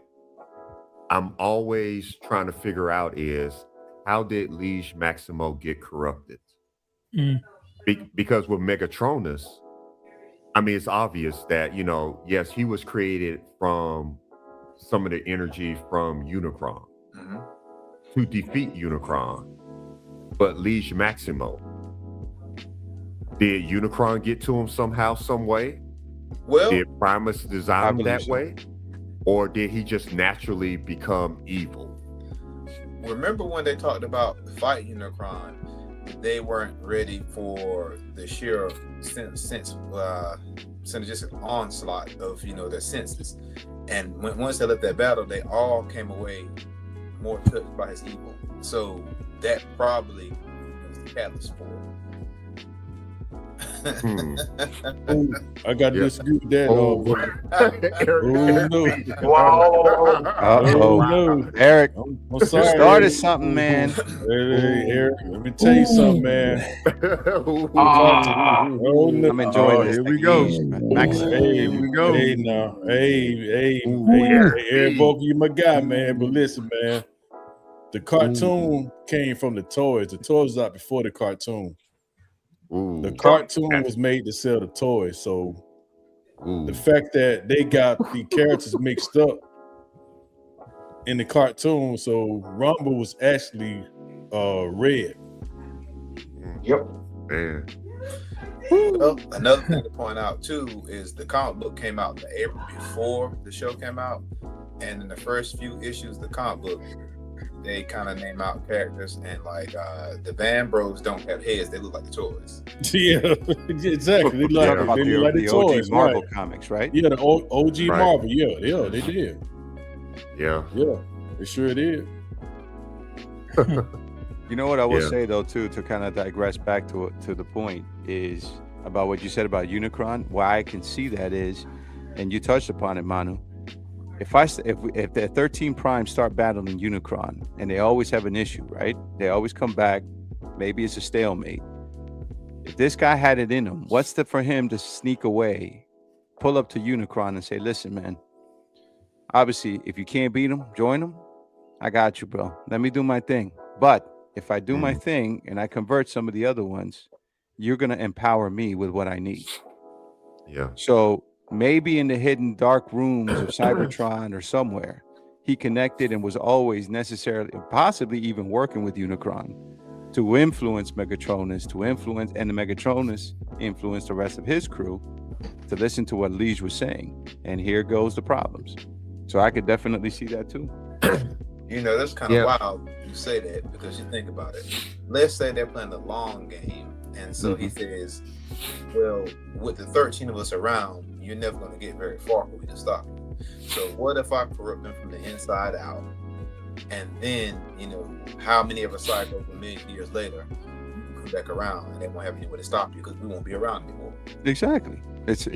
I'm always trying to figure out is, how did Liege Maximo get corrupted? Because with Megatronus, I mean, it's obvious that, yes, he was created from some of the energy from Unicron to defeat Unicron. But Liege Maximo, did Unicron get to him somehow, some way? Well, did Primus design him that way? Or did he just naturally become evil? Remember when they talked about fight Unicron, they weren't ready for the sheer synergistic onslaught of their senses. And once they left that battle, they all came away more touched by his evil. So that probably was the catalyst for it. I got to disagree with that. No. Eric, I'm sorry, started something, man. Hey, Eric, let me tell you something, man. I'm enjoying this. Here we go. Here we go. Hey, now. Hey, Eric Volker, you my guy, man. But listen, man. The cartoon came from the toys. The toys was out before the cartoon. The cartoon was made to sell the toys. So the fact that they got the characters mixed up in the cartoon, so Rumble was actually red. Yep. Man. Well, another thing to point out too is the comic book came out the April before the show came out, and in the first few issues of the comic book, they kind of name out characters, and like the Van Bros don't have heads; they look like the toys. Yeah, exactly. They look like the toys, OG Marvel right? comics, right? Yeah, the OG Marvel. Yeah, they did. Yeah, they sure did. You know what I will say though, too, to kind of digress back to the point is about what you said about Unicron. Why I can see that is, and you touched upon it, Manu. If the 13 primes start battling Unicron, and they always have an issue, right? They always come back. Maybe it's a stalemate. If this guy had it in him, what's for him to sneak away, pull up to Unicron and say, "Listen, man. Obviously, if you can't beat him, join him. I got you, bro. Let me do my thing. But if I do my thing and I convert some of the other ones, you're going to empower me with what I need. Yeah. So maybe in the hidden dark rooms of Cybertron or somewhere, he connected and was always necessarily, possibly even working with Unicron to influence Megatronus, and the Megatronus influenced the rest of his crew to listen to what Liege was saying. And here goes the problems. So I could definitely see that too. You know, that's kind of wild you say that, because you think about it. Let's say they're playing the long game. And so he says, well, with the 13 of us around, you're never going to get very far for me to stop you. So what if I corrupt them from the inside out? And then, you know, how many of us cycles a million years later, you can come back around and they won't have anywhere to stop you because we won't be around anymore. Exactly. It's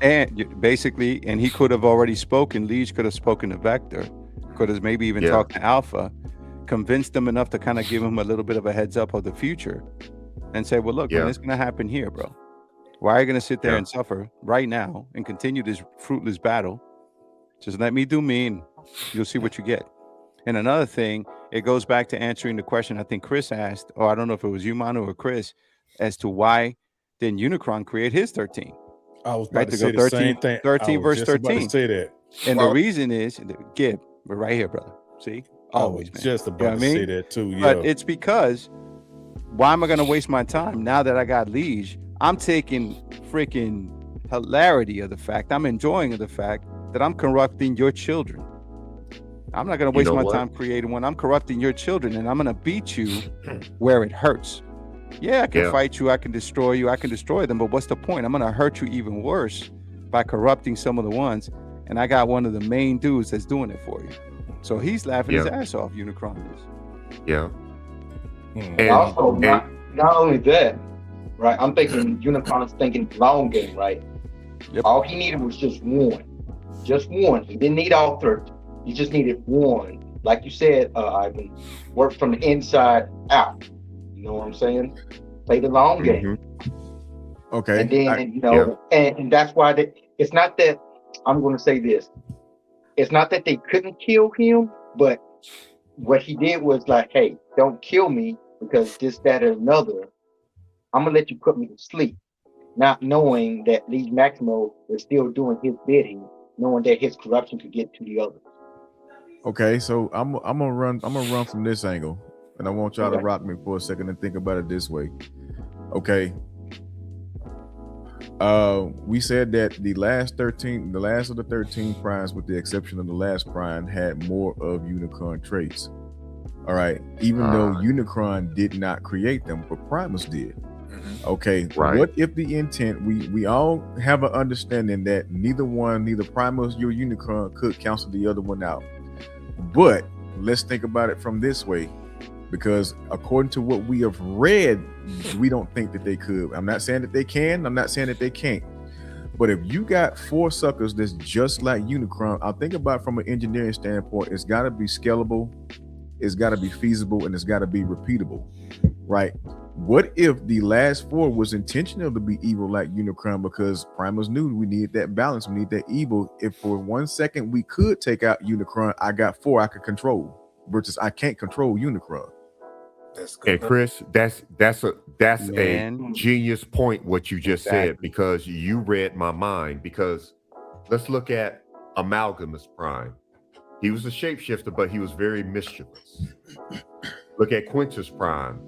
and basically, and he could have already spoken. Liege could have spoken to Vector, could have maybe even talked to Alpha, convinced them enough to kind of give him a little bit of a heads up of the future, and say, "Well, look, man, it's going to happen here, bro. Why are you going to sit there and suffer right now and continue this fruitless battle? Just let me do me, and you'll see what you get." And another thing, it goes back to answering the question I think Chris asked, or I don't know if it was you, Manu, or Chris, as to why didn't Unicron create his 13? I was about to say the same thing. 13 verse 13. About to say that. And the reason is, Gib, we're right here, brother. See? Always, man. Just about to say that too. Yeah. But it's because, why am I going to waste my time now that I got Liege? I'm taking freaking hilarity of the fact, I'm enjoying the fact that I'm corrupting your children. I'm not going to waste my time creating one. I'm corrupting your children, and I'm going to beat you where it hurts. Yeah, I can fight you. I can destroy you. I can destroy them. But what's the point? I'm going to hurt you even worse by corrupting some of the ones. And I got one of the main dudes that's doing it for you. So he's laughing his ass off, Unicron is. Yeah. And also, not only that, right? I'm thinking Unicron is thinking long game, right? Yep. All he needed was just one. Just one. He didn't need all 30. He just needed one. Like you said, Ivan, work from the inside out. You know what I'm saying? Play the long game. Okay. And then, and that's why it's not that, I'm going to say this. It's not that they couldn't kill him, but what he did was like, hey, don't kill me because this, that, or another. I'm going to let you put me to sleep. Not knowing that Liege Maximo is still doing his bidding, knowing that his corruption could get to the others. Okay, so I'm gonna run from this angle, and I want y'all to rock me for a second and think about it this way. Okay. We said that the last of the 13 primes, with the exception of the last prime, had more of Unicron traits. All right, even though Unicron did not create them, but Primus did. Okay, what if the intent, we all have an understanding that neither Primus or Unicron could cancel the other one out. But let's think about it from this way, because according to what we have read, we don't think that they could. I'm not saying that they can. I'm not saying that they can't. But if you got 4 suckers that's just like Unicron, I'll think about it from an engineering standpoint. It's got to be scalable, it's got to be feasible, and it's got to be repeatable, right? What if the last 4 was intentional to be evil like Unicron, because Primus knew we needed that balance, we need that evil. If for 1 second we could take out Unicron, I got 4 I could control, versus I can't control Unicron. And Chris, that's a genius point what you just said, because you read my mind. Because let's look at Amalgamus Prime. He was a shapeshifter, but he was very mischievous. Look at Quintus Prime.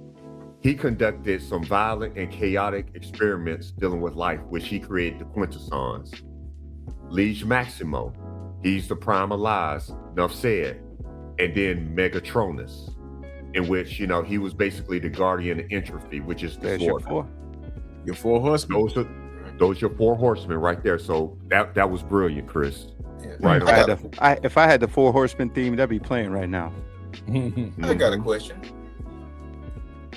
He conducted some violent and chaotic experiments dealing with life, which he created the Quintessons. Liege Maximo, he's the prime of lies, enough said. And then Megatronus, in which, he was basically the guardian of entropy, which is disorder. Your 4 horsemen. Those are your 4 horsemen right there. So that was brilliant, Chris. Yeah. Right. If I had the 4 horsemen theme, that'd be playing right now. I got a question.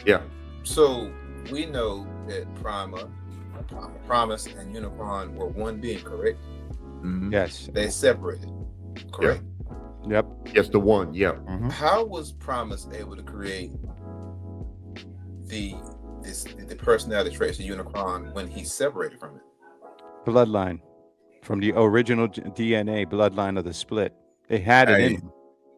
Yeah. So we know that Primus and Unicron were one being, correct? Yes. They separated, correct? Yep. Yes, the one. Yeah. How was Primus able to create the personality traits of Unicron when he separated from it? Bloodline, from the original DNA bloodline of the split. It had it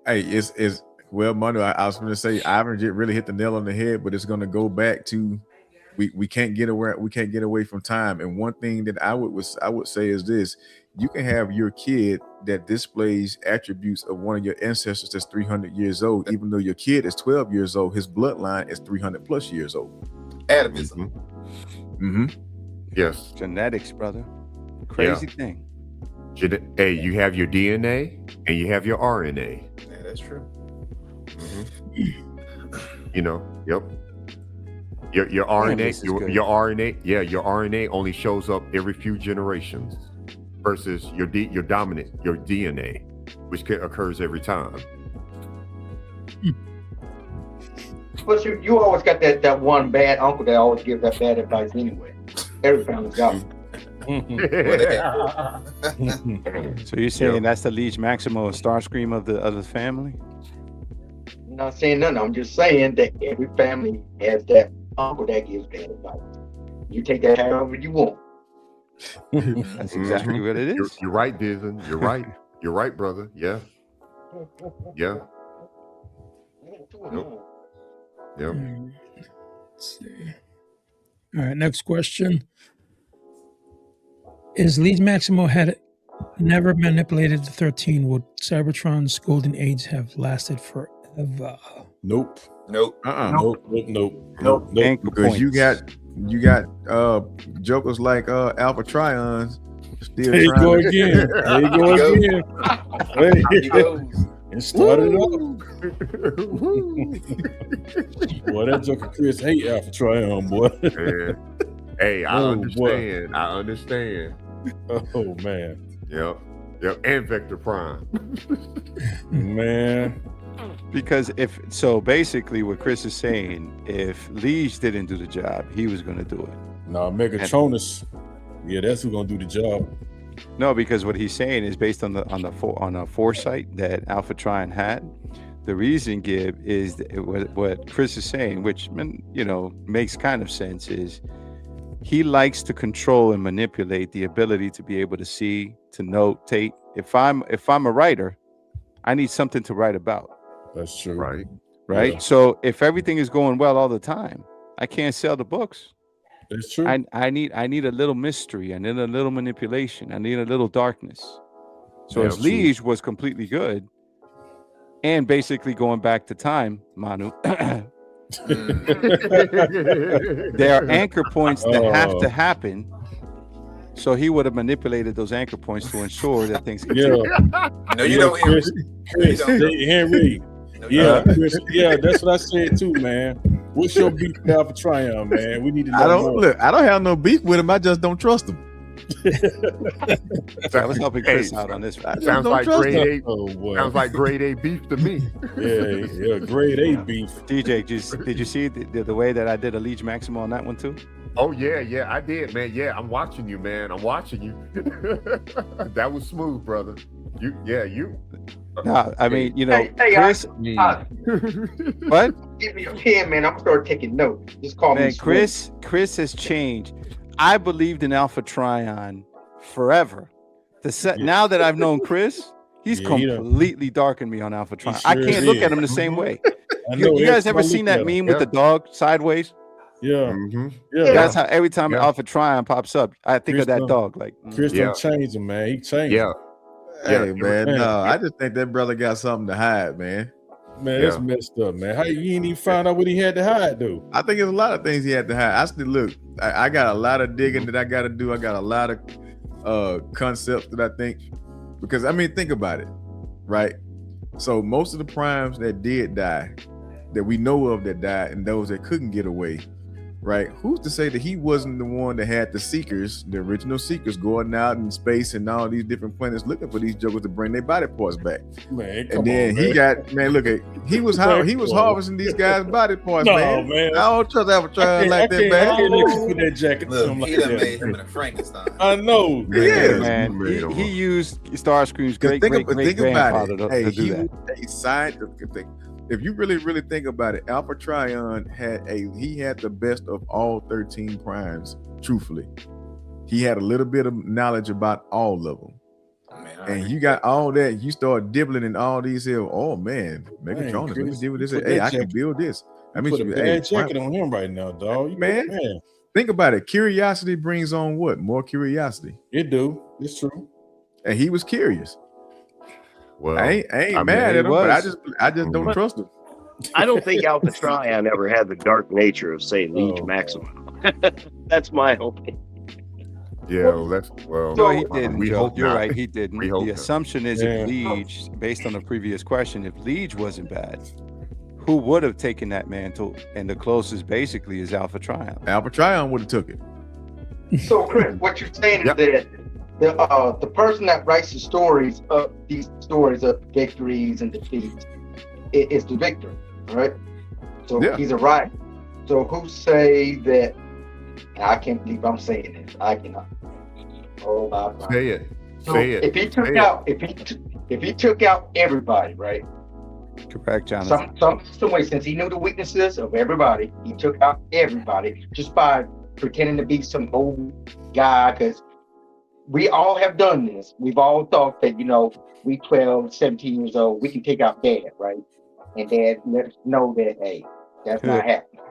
in. Well, Manu, I was going to say, Ivan really hit the nail on the head, but it's going to go back to we can't get away from time. And one thing that I would say is this: you can have your kid that displays attributes of one of your ancestors that's 300 years old, even though your kid is 12 years old, his bloodline is 300 plus years old. Atavism. Yes. Genetics, brother. Crazy thing. Hey, you have your DNA and you have your RNA. Yeah, that's true. You know, yep. Your RNA, your RNA, your RNA only shows up every few generations versus your dominant, your DNA, which occurs every time. But you always got that one bad uncle that always gives that bad advice anyway. Every family's got it. So you're saying that's the Liege Maximo and Starscream of the family? I'm not saying nothing. I'm just saying that every family has that uncle that gives bad advice. You take that however you want. That's exactly what it is. You're right, Dizen. You're right. You're right, brother. Yeah. Yeah. Yep. Let's see. All right, next question. Is Liege Maximo had never manipulated the 13, would Cybertron's golden age have lasted forever? Nope. Nope. Nope. Because you got jokers like Alpha Trions still there you trying go to- again. There you go again. And started off. Boy, that Joker Chris hate Alpha Trion, boy. Hey, I understand. Boy. I understand. Oh man. Yep. And Vector Prime. Man. Because basically what Chris is saying, if Liege didn't do the job, he was going to do it. No, Megatronus. Yeah, that's who's going to do the job. No, because what he's saying is based on a foresight that Alpha Trion had. The reason, Gib, is what Chris is saying, which makes kind of sense, is he likes to control and manipulate the ability to be able to see, to notate. If I'm a writer, I need something to write about. That's true. Right. Yeah. So if everything is going well all the time, I can't sell the books. That's true. I need a little mystery. I need a little manipulation. I need a little darkness. So if Liege was completely good, and basically going back to time, Manu, there are anchor points that have to happen. So he would have manipulated those anchor points to ensure that things could No, you don't, Chris, Henry. Yeah, Chris, yeah, that's what I said too, man. What's your beef with Alpha Trion, man? We need to know. I don't have no beef with him. I just don't trust him. I was helping Chris out on this. Sounds like grade A. Sounds like grade A beef to me. Yeah, grade A beef. DJ, did you see the way that I did a Liege Maximo on that one too? Oh yeah, I did, man. Yeah, I'm watching you, man. I'm watching you. That was smooth, brother. You. No, I mean, Chris. What? Give me a pen, man. I'm gonna start taking notes. Just call me. Chris has changed. I believed in Alpha Trion forever. Now that I've known Chris, he's completely darkened me on Alpha Trion. I can't look at him the same way. You guys ever seen that meme with the dog sideways? Yeah. That's how every time Alpha Trion pops up, I think of that dog. Like Chris don't change him, man. He changed. Hey, man. No, I just think that brother got something to hide, man. Man, that's messed up, man. How you ain't even find out what he had to hide, though? I think there's a lot of things he had to hide. I still look. I got a lot of digging that I got to do. I got a lot of concepts that I think, because I mean, think about it, right? So most of the primes that did die, that we know of that died, and those that couldn't get away, right? Who's to say that he wasn't the one that had the Seekers, the original Seekers, going out in space and all these different planets looking for these jokers to bring their body parts back? Man, and then he was harvesting these guys' body parts, man. I don't trust Alpha Trion like that, man. I can't let you put that jacket. Look, he done made him in a Frankenstein. I know. Yeah, man. He used Starscream's great-great-great-grandfather to do that. A scientific thing. If you really think about it, Alpha Trion had the best of all 13 primes. Truthfully, he had a little bit of knowledge about all of them. And you got all that. You start dibbling in all these here. Oh man, Megatron, let me deal with this. Hey, I can build this. I mean, put a bad jacket on him right now, dog. Man, think about it. Curiosity brings on what? More curiosity. It do. It's true. And he was curious. Well, I ain't mad at him, but I just don't trust him. I don't think Alpha Trion ever had the dark nature of, say, Liege Maximum. That's my opinion. Yeah, No, he didn't. We Joe. hope You're not. right. He didn't. We hope The not. assumption is if Liege, based on the previous question, if Liege wasn't bad, who would have taken that mantle? And the closest basically is Alpha Trion. Alpha Trion would have took it. So, Chris, what you're saying is that the person that writes the stories of these stories of victories and defeats is the victor, right? So he's a writer. So who say that? I can't believe I'm saying this. I cannot. Oh my God. Say it. So Say it. if he took out, if he took out everybody, right? Correct, Jonathan. Some way, since he knew the weaknesses of everybody, he took out everybody just by pretending to be some old guy. Because we all have done this. We've all thought that, we 12, 17 years old, we can take out Dad, right? And Dad let us know that, hey, that's not happening,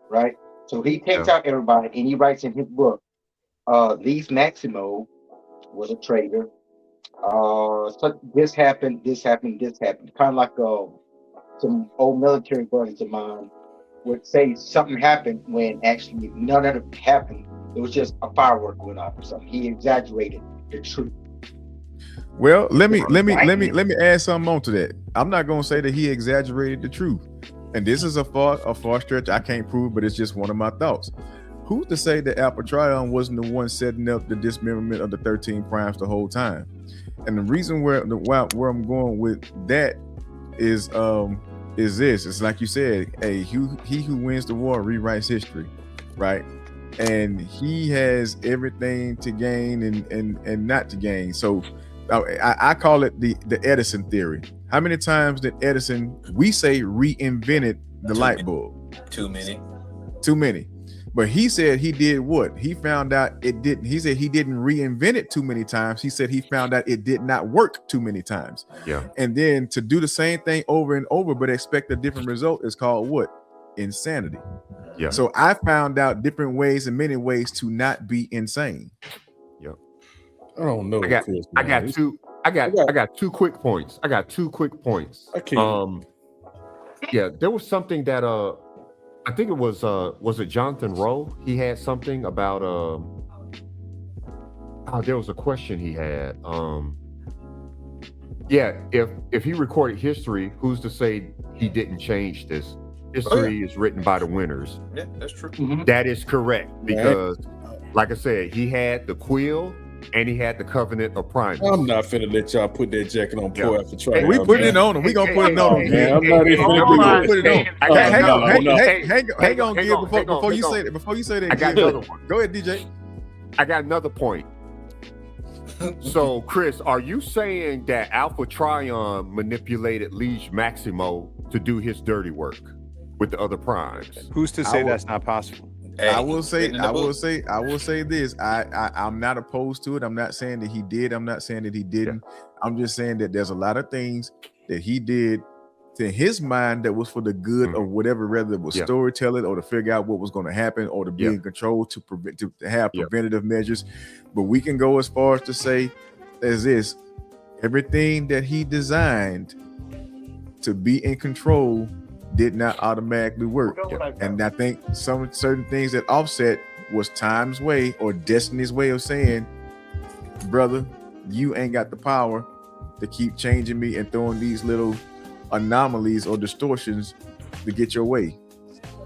right? So he takes out everybody, and he writes in his book, Liege Maximo was a traitor. So this happened. Kind of like some old military buddies of mine would say something happened when actually none of it happened. It was just a firework went off or something. He exaggerated the truth. Well, let me add something on to that. I'm not gonna say that he exaggerated the truth. And this is a far stretch. I can't prove, but it's just one of my thoughts. Who's to say that Alpha Trion wasn't the one setting up the dismemberment of the 13 primes the whole time? And the reason where I'm going with that is this. It's like you said, hey, he who wins the war rewrites history, right? And he has everything to gain and not to gain. So I call it the Edison theory. How many times did Edison, we say, reinvented the light bulb? Too many. But he said he did what? He found out it didn't. He said he didn't reinvent it too many times. He said he found out it did not work too many times. Yeah. And then to do the same thing over and over but expect a different result is called what? Insanity. Yeah. So I found out different ways and many ways to not be insane. Yeah. I don't know. I got two quick points. Yeah, there was something that I think it was it Jonathan Rowe? He had something about there was a question he had. If he recorded history, who's to say he didn't change this? History is written by the winners. Yeah, that's true. Mm-hmm. That is correct, because like I said, he had the quill and he had the covenant of Primus. I'm not finna let y'all put that jacket on poor Alpha Trion. We putting it on him. We gonna put it on him. Man, I'm not even finna put it on. Hang on, Gil, before you say that. Before you say that, I got another one. Go ahead, DJ. I got another point. So, Chris, are you saying that Alpha Trion manipulated Liege Maximo to do his dirty work with the other primes? Who's to say that's not possible? Hey, I will say this. I'm not opposed to it. I'm not saying that he did. I'm not saying that he didn't. Yeah. I'm just saying that there's a lot of things that he did to his mind that was for the good of whatever, whether it was storytelling or to figure out what was going to happen or to be in control to have preventative measures. But we can go as far as to say as this: everything that he designed to be in control did not automatically work. And I think some certain things that offset was time's way or destiny's way of saying, brother, you ain't got the power to keep changing me and throwing these little anomalies or distortions to get your way.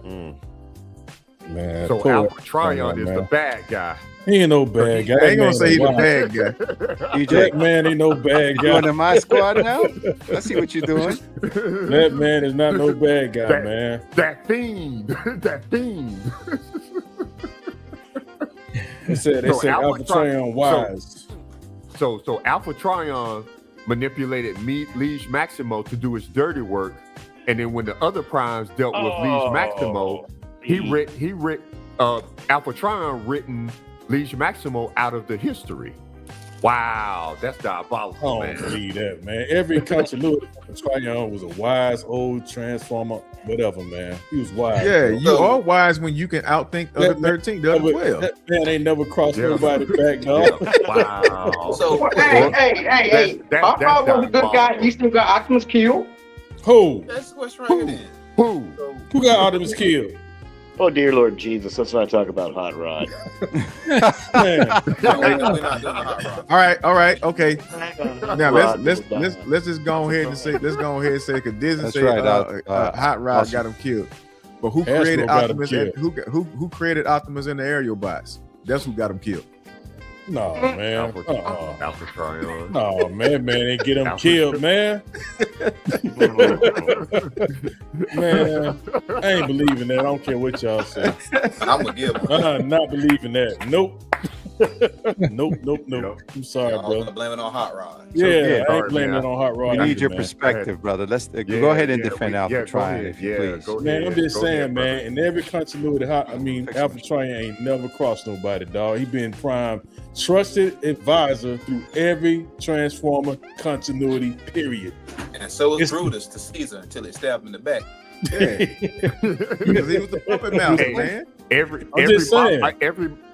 Man, so Alpha Trion is the bad guy. He ain't no bad guy. I ain't gonna say he's the bad guy. That man ain't no bad guy. You under my squad now? I see what you're doing. That man is not no bad guy, man. That fiend. They said Alpha Trion wise. So Alpha Trion manipulated Liege Maximo to do his dirty work, and then when the other primes dealt with Liege Maximo, Alpha Trion written Liege Maximo out of the history. Wow, that's I diabolical, don't man. believe that, man. Every continuity of Tryon was a wise old transformer, whatever, man. He was wise. Yeah, bro. you are wise when you can outthink the other 13, the other 12. That man ain't never crossed Yeah. nobody back, dog. Wow. So Hey. Hot Rod was a good guy. He still got Optimus killed. Who? that's what's right then. Who? So, Who got Optimus killed? Oh dear Lord Jesus, let's not talk about Hot Rod. Man. we're not doing Hot Rod. All right, okay. Now Rod let's will die. let's just go ahead and say because Disney That's said right, Hot Rod got him killed. But who Hasbro created got him Optimus? killed. Who created Optimus in the aerial bots? That's who got him killed. No, man. Alpha Tryon. No, man ain't get him Alpha. killed, man. Man, I ain't believing that. I don't care what y'all say. I'm gonna give him. I'm not believing that. Nope. Nope. I'm sorry, I'm bro. gonna blame it on Hot Rod. Yeah, yeah, I ain't blaming it on Hot Rod. We need either, your man. perspective, brother. Let's go Yeah, ahead and yeah, defend we- Alpha yeah, go Tryon, ahead. if you Yeah, please. go Man, ahead. I'm just Go saying, ahead, man, in every continuity, Alpha Tryon ain't never crossed nobody, dog. He been prime trusted advisor through every Transformer continuity, period. And so was It's- Brutus to Caesar until they stabbed him in the back. Yeah, because he was the puppet master, Hey. man. I'm just saying.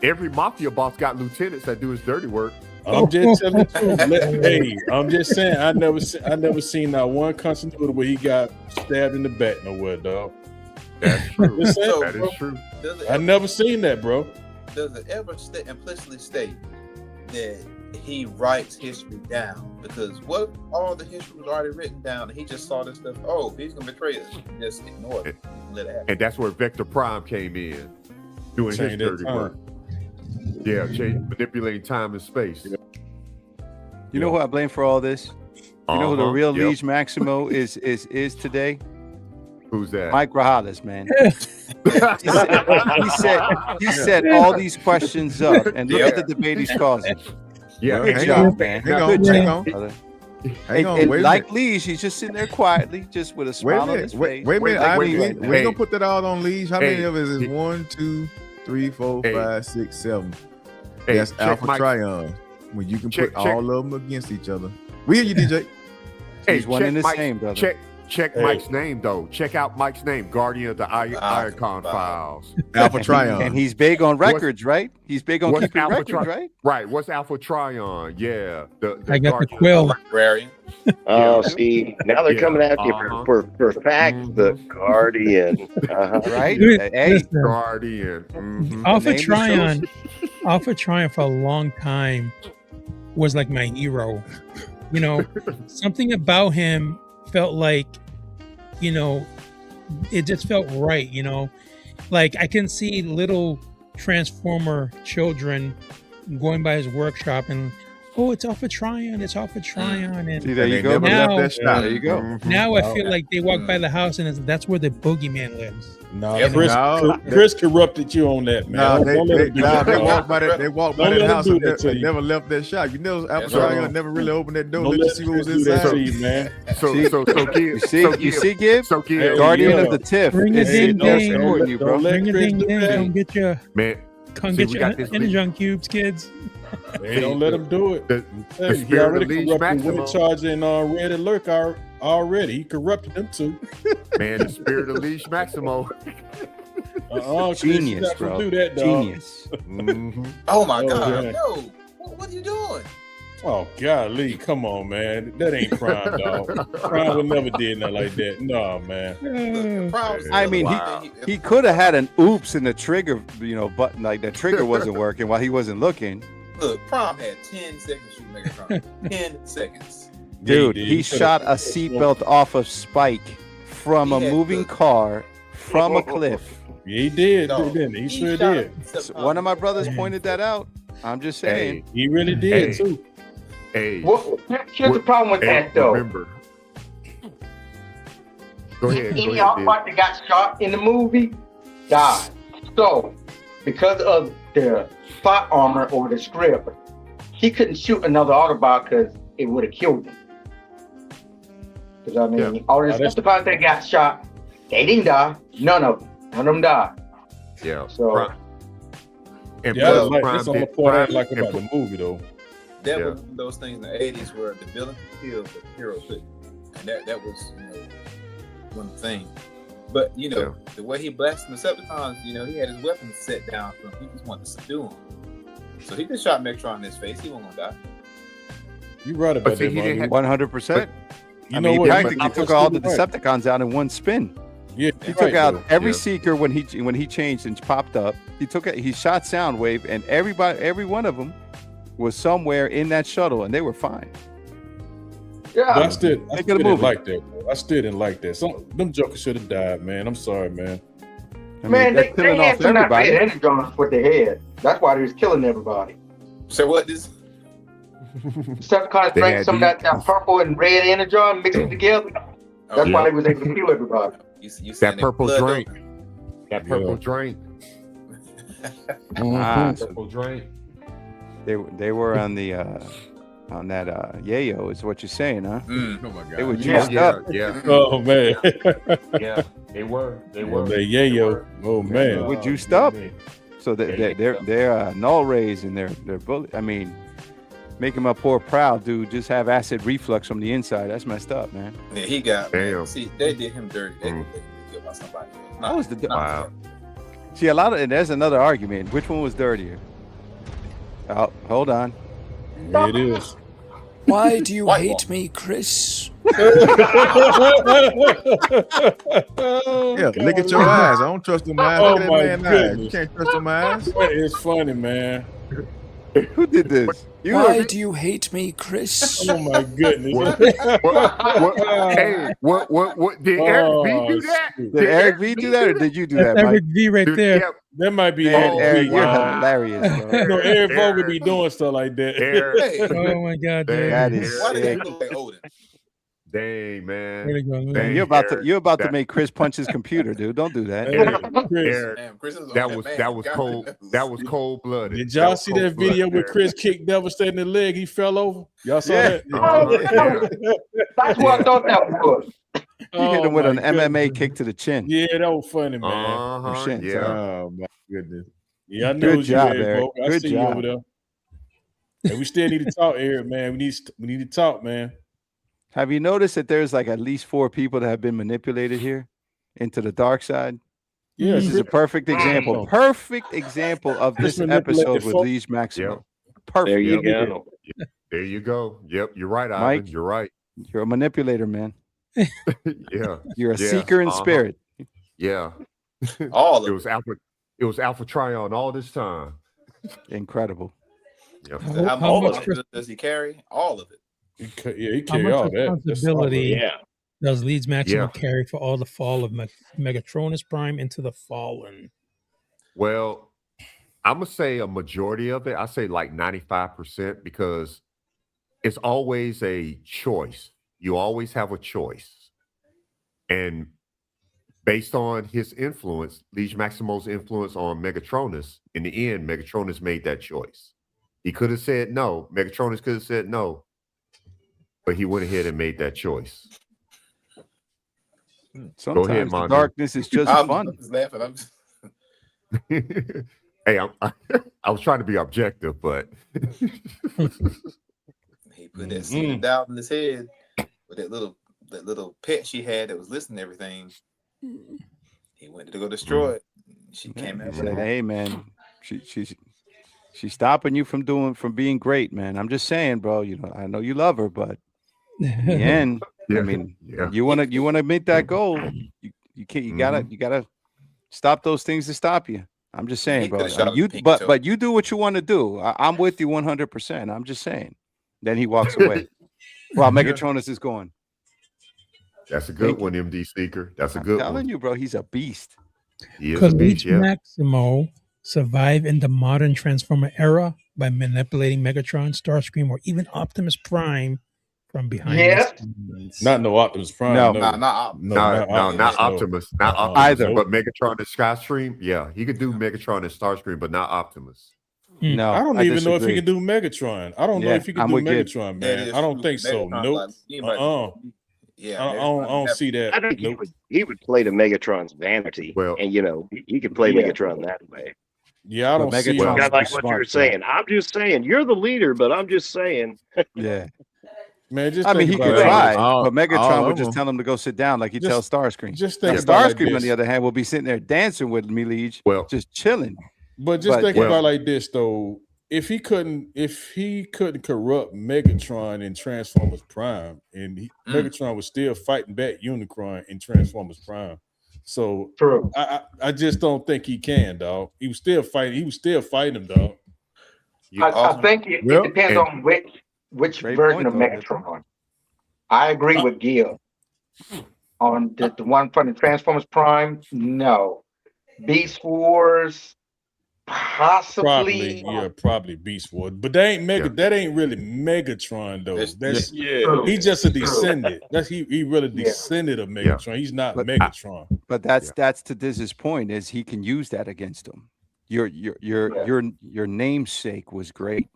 Every mafia boss got lieutenants that do his dirty work. I'm just telling you. Hey, I'm just saying. I never seen that one continuity where he got stabbed in the back nowhere, dog. That's true. Just saying, So, That bro. is true. Does it I ever, never seen that, bro. does it ever implicitly state that he writes history down? Because what if all the history was already written down and he just saw this stuff? Oh, he's gonna betray us. He just ignored it. Let it happen. And that's where Vector Prime came in, doing his Change that dirty time. work. Yeah, manipulating time and space. You know who I blame for all this? You know who the real Liege Maximo is today? Who's that? Mike Grajales, man. he set all these questions up, and look at the debate he's causing. Yeah, Good hang job, on, man. hang on, Good hang job, on. brother. Hang on, And wait a like minute. Liege, he's just sitting there quietly, just with a Wait a smile on minute. his Wait face. a minute. Like I Liege mean, right we now. ain't gonna put that out on Liege. How many Hey, of us is he- 1, 2, 3, 4, Hey. 5, 6, 7? Hey, That's check Alpha Mike- Tryon. When you can check- put all of them against each other. We hear you, DJ. He's one check and the Mike's- same, brother. Check Hey. Mike's name though. Check out Mike's name, Guardian of the IACON Files. Alpha Tryon. And he's big on records, right? He's big on what's keeping Alpha records, Tri- right? Right. What's Alpha Tryon? Yeah. I got the Guardian. quill. Librarian. Oh, see, now they're Yeah. coming at you for fact, the Guardian. Right? Dude, Hey, listen, Guardian. Mhm. Alpha name is Tryon, Alpha Tryon for a long time was like my hero. You know, something about him felt like, you know, it just felt right. You know, like I can see little Transformer children going by his workshop and, oh, it's Alpha Tryon, it's Alpha Tryon, see, and there And you they go. never Now- left that shop. There you go. Mhm. now I Wow. feel like they walk by the house and that's where the boogeyman lives. No, Yeah, Chris corrupted you on that, man. Nah, Don't let him do that, they dog. walked by that. They walked by Don't that let him house do and that to you. never left that shop. You know, Alpha That's Tryon right. never really opened that door. Don't Let you let see what Chris was do that inside. to you, man. So You see, Gib? So Gib, Guardian yeah. of the TIFF. Bring it It's in, sitting there gang. supporting you, bro. Don't let Bring it Chris ding do ding, that. come get your man. come See, get we your got this energon cubes, kids. Hey, don't let him do it. The Hey, he spirit already of Liege corrupted Maximo. Wind Charger and Red Alert already. He corrupted them too. Man, the spirit of Liege Maximo. Chris, Genius, you not gonna bro. do that, dog. Genius. Mhm. Oh my Oh, God! yeah. No, what are you doing? Oh golly, come on, man. That ain't Prime, dog. Prime would never did nothing like that. No, man. The problem's I mean, Wow. he could have had an oops in the trigger, button, like the trigger wasn't working while he wasn't looking. Look, Prom had 10 seconds to Megatron. 10 seconds. Dude, Yeah, he did. shot a seatbelt off of Spike from a He had moving the- car from a cliff. Yeah, he did, No, didn't he? He sure shot did. So one of my brothers pointed that out. I'm just saying. Hey, He really did Hey. too. hey. Here's the problem with Hey, that, though. remember. Go ahead. Go Any ahead, Dick. part that got shot in the movie died. So, because of the plot armor or the script, he couldn't shoot another Autobot because it would have killed him. Because I mean, Yeah. all the that's- Decepticons that got shot, they didn't die. None of them died. Yeah. So- Prime. And Yeah, plus, like, Prime that's the only did- part I Prime- like and about the movie, though. that was one of those things in the 80s where the villain could kill, but the hero couldn't. And that was, one thing. But, the way he blasted the Decepticons, he had his weapons set down for him. He just wanted to subdue him. So he just shot Megatron in his face. He wasn't going to die. You right about that, 100%. You know he what? practically took all the Decepticons out in one spin. Yeah, he took out every Seeker when he changed and popped up. He shot Soundwave, and every one of them was somewhere in that shuttle, and they were fine. Yeah, I still didn't like that. Bro. I still didn't like that. Them jokers should have died, man. I'm sorry, man. Man, they had some not bad energons with their head. That's why they was killing everybody. So what this? Decepticons drank some of that purple and red energon, mixed it together. That's why they was able to kill everybody. You that purple drink. That purple drink. Purple drink. They were on the on that yayo is what you're saying, huh? Oh my God. They were juiced up. Yeah. Oh man. Yeah, they were. They yayo. Oh man. They were juiced up. So they're null rays and their bullet. I mean, making my poor proud dude just have acid reflux from the inside. That's messed up, man. Yeah, he got. Damn. See, they did him dirty. They could kill by somebody else. That was the wow. See, and there's another argument. Which one was dirtier? Oh, hold on. It is. Why do you hate me, Chris? Yeah, look at your eyes. I don't trust them eyes. Oh Look at my that man's eyes. goodness. You can't trust them eyes. That is funny, man. Who did this? Why do you hate me, Chris? Oh my goodness. Hey, what did Eric V do that? Did Eric V do that, or did you do that, Mike? Eric V right there. Yeah, That might be Eric, V. you're hilarious, bro. Eric Vogel be doing stuff like that. Eric. Oh my God, That dude. is Why did sick. he look like Odin? Dang, man. There you go. Dang, You're about to that- make Chris punch his computer, dude. Don't do that. Chris, Damn, Chris is on That man. was Got cold. the news. That was cold blooded. did y'all see that video where Chris kicked Devastator in the leg? He fell over. Y'all saw that? That's what I thought that was. He hit him with my an MMA goodness. kick to the chin. Yeah, that was funny, man. Uh-huh, Shit, yeah. Oh my goodness. Yeah, I know Good it was job, you, Eric. Eric. Vogel. I Good see job. you over there. And we still need to talk, Eric, man. We need to talk, man. Have you noticed that there's like at least 4 people that have been manipulated here into the dark side? Yeah, This is a perfect example. Perfect example of this Chris manipulated episode with folk. Liege Maximo. Yep. Perfect. There you go. There you go. Yep, you're right, Ivan. Mike? You're right. You're a manipulator, man. Yeah. You're a Yeah, seeker in spirit. Yeah. All It of was Alpha. It was Alpha Trion all this time. Incredible. Yep. it. How How much much does he carry? All of it. He How carry all much that. That's responsibility Yeah. does Leeds Maximo Yeah. carry for all the fall of Megatronus Prime into the Fallen? Well, I'm gonna say a majority of it. I say like 95% because it's always a choice. You always have a choice, and based on his influence, Liege Maximo's influence on Megatronus, in the end, Megatronus made that choice. He could have said no. Megatronus could have said no, but he went ahead and made that choice. Sometimes the Mondo. darkness is just I'm fun. just laughing. I'm just, Hey, I was trying to be objective, but he put that seed of doubt in his head with that little pet she had that was listening to everything. He went to go destroy it. She came out. Said, hey, man, she's stopping you from being great, man. I'm just saying, bro. You know, I know you love her, but in the end, I mean, you wanna meet that goal. You can't. You gotta stop those things to stop you. I'm just saying, bro. But you do what you want to do. I'm with you 100%. I'm just saying. Then he walks away while Megatronus is going. That's a good one, MD Seeker. That's a good I'm telling one. you, bro. He's a beast. He is a Could beast, Leech yeah. Maximo survive in the modern Transformer era by manipulating Megatron, Starscream, or even Optimus Prime from behind? Yes. the scenes? Not no Optimus Prime. No. No, Not Not Optimus. Not Optimus. Either. But Megatron and Starscream, yeah. He could do Megatron and Starscream, but not Optimus. No, I don't even know if he disagree. can do Megatron. I don't know Yeah, if he can I'm do with you. Megatron, man. I don't think so. Nope. Yeah, I don't see that. I think Nope. he would play to Megatron's vanity, Well, and he could play Yeah. Megatron that way. Yeah, I don't see. Well, like what you're saying. I'm just saying. You're the leader, but I'm just saying. Yeah. Man, just I mean, he think could about try, it. but Megatron would of just them. tell him to go sit down, like he tells Starscream. Just Now, think about it like Starscream, on this. the other hand, will be sitting there dancing with me, Liege, just chilling. But just think about it like this, though. If he couldn't corrupt Megatron in Transformers Prime, and Megatron was still fighting back Unicron in Transformers Prime. So true. I just don't think he can, dog. He was still fighting him, dog. I think it depends on which version of Megatron. I agree with Gil. On the one from the Transformers Prime, no. Beast Wars, possibly. Probably Beast Wars. But that ain't really Megatron though. He's just a descendant. He really descended of Megatron. He's not Megatron. But that's to Diz's point, is he can use that against him. Your namesake was great.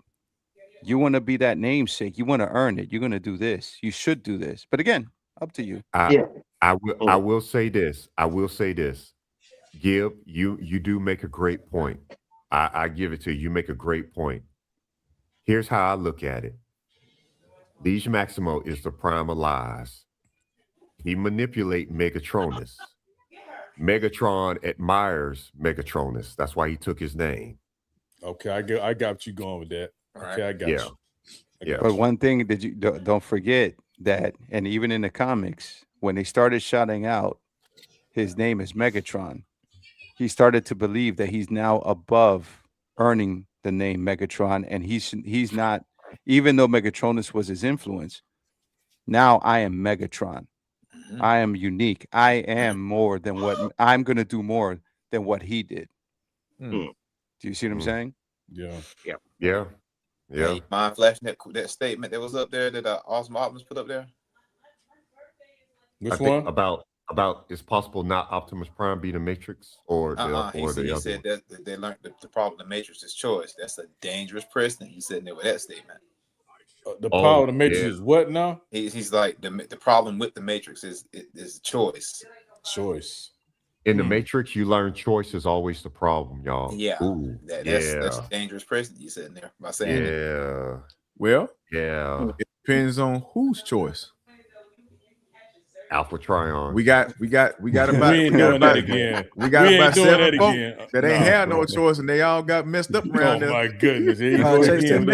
You want to be that namesake. You want to earn it. You're going to do this. You should do this. But again, up to you. I will say this. Gib, you do make a great point. I give it to you. You make a great point. Here's how I look at it. Liege Maximo is the prime of lies. He manipulates Megatronus. Megatron admires Megatronus. That's why he took his name. Okay, I got you going with that. Okay, I got you. Yeah. But one thing that you don't forget that, and even in the comics, when they started shouting out his name is Megatron, he started to believe that he's now above earning the name Megatron, and he's not, even though Megatronus was his influence. Now I am Megatron. I am unique. I am more than what I'm going to do more than what he did. Do you see what I'm saying? Yeah. Hey, mind flashing that statement that was up there that Awesome Optimus put up there. Which one? About it's possible not Optimus Prime be the Matrix or the other. He said that they learned the problem of the Matrix is choice. That's a dangerous precedent. He's sitting there with that statement. The power of the Matrix is what now? He's like the problem with the Matrix is choice. Choice. In the Matrix, you learn choice is always the problem, y'all. Yeah. Ooh, That's a dangerous precedent you sitting there by saying that. Well, it depends on whose choice. Alpha Trion. We got about we ain't doing that again. We got about 7 folk that ain't had no bro. choice, and they all got messed up around there. Oh my goodness! Here you go again,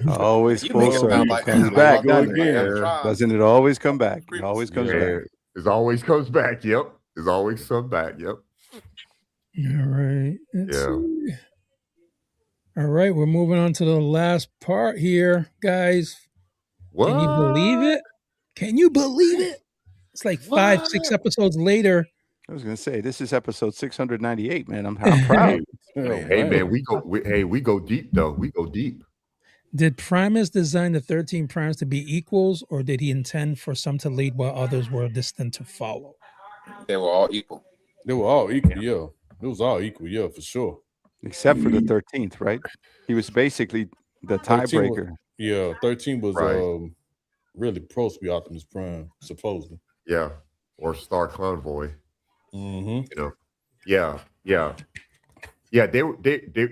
Always full circle. Comes back, doesn't it? Always come back. It always comes back. It always comes back. Yep. It's always come back. Yep. All right. Let's see. All right, we're moving on to the last part here, guys. What? Can you believe it? Can you believe it? It's like 5-6 episodes later. I was gonna say this is episode 698, man. I'm proud. Hey man, we go deep though. We go deep. Did Primus design the 13 primes to be equals, or did he intend for some to lead while others were destined to follow? They were all equal. They were all equal, yeah. It was all equal, yeah, for sure. Except for the 13th, right? He was basically the tiebreaker. 13 was really supposed to be Optimus Prime, supposedly. Yeah, or Star Convoy. Mm-hmm. You know, yeah. They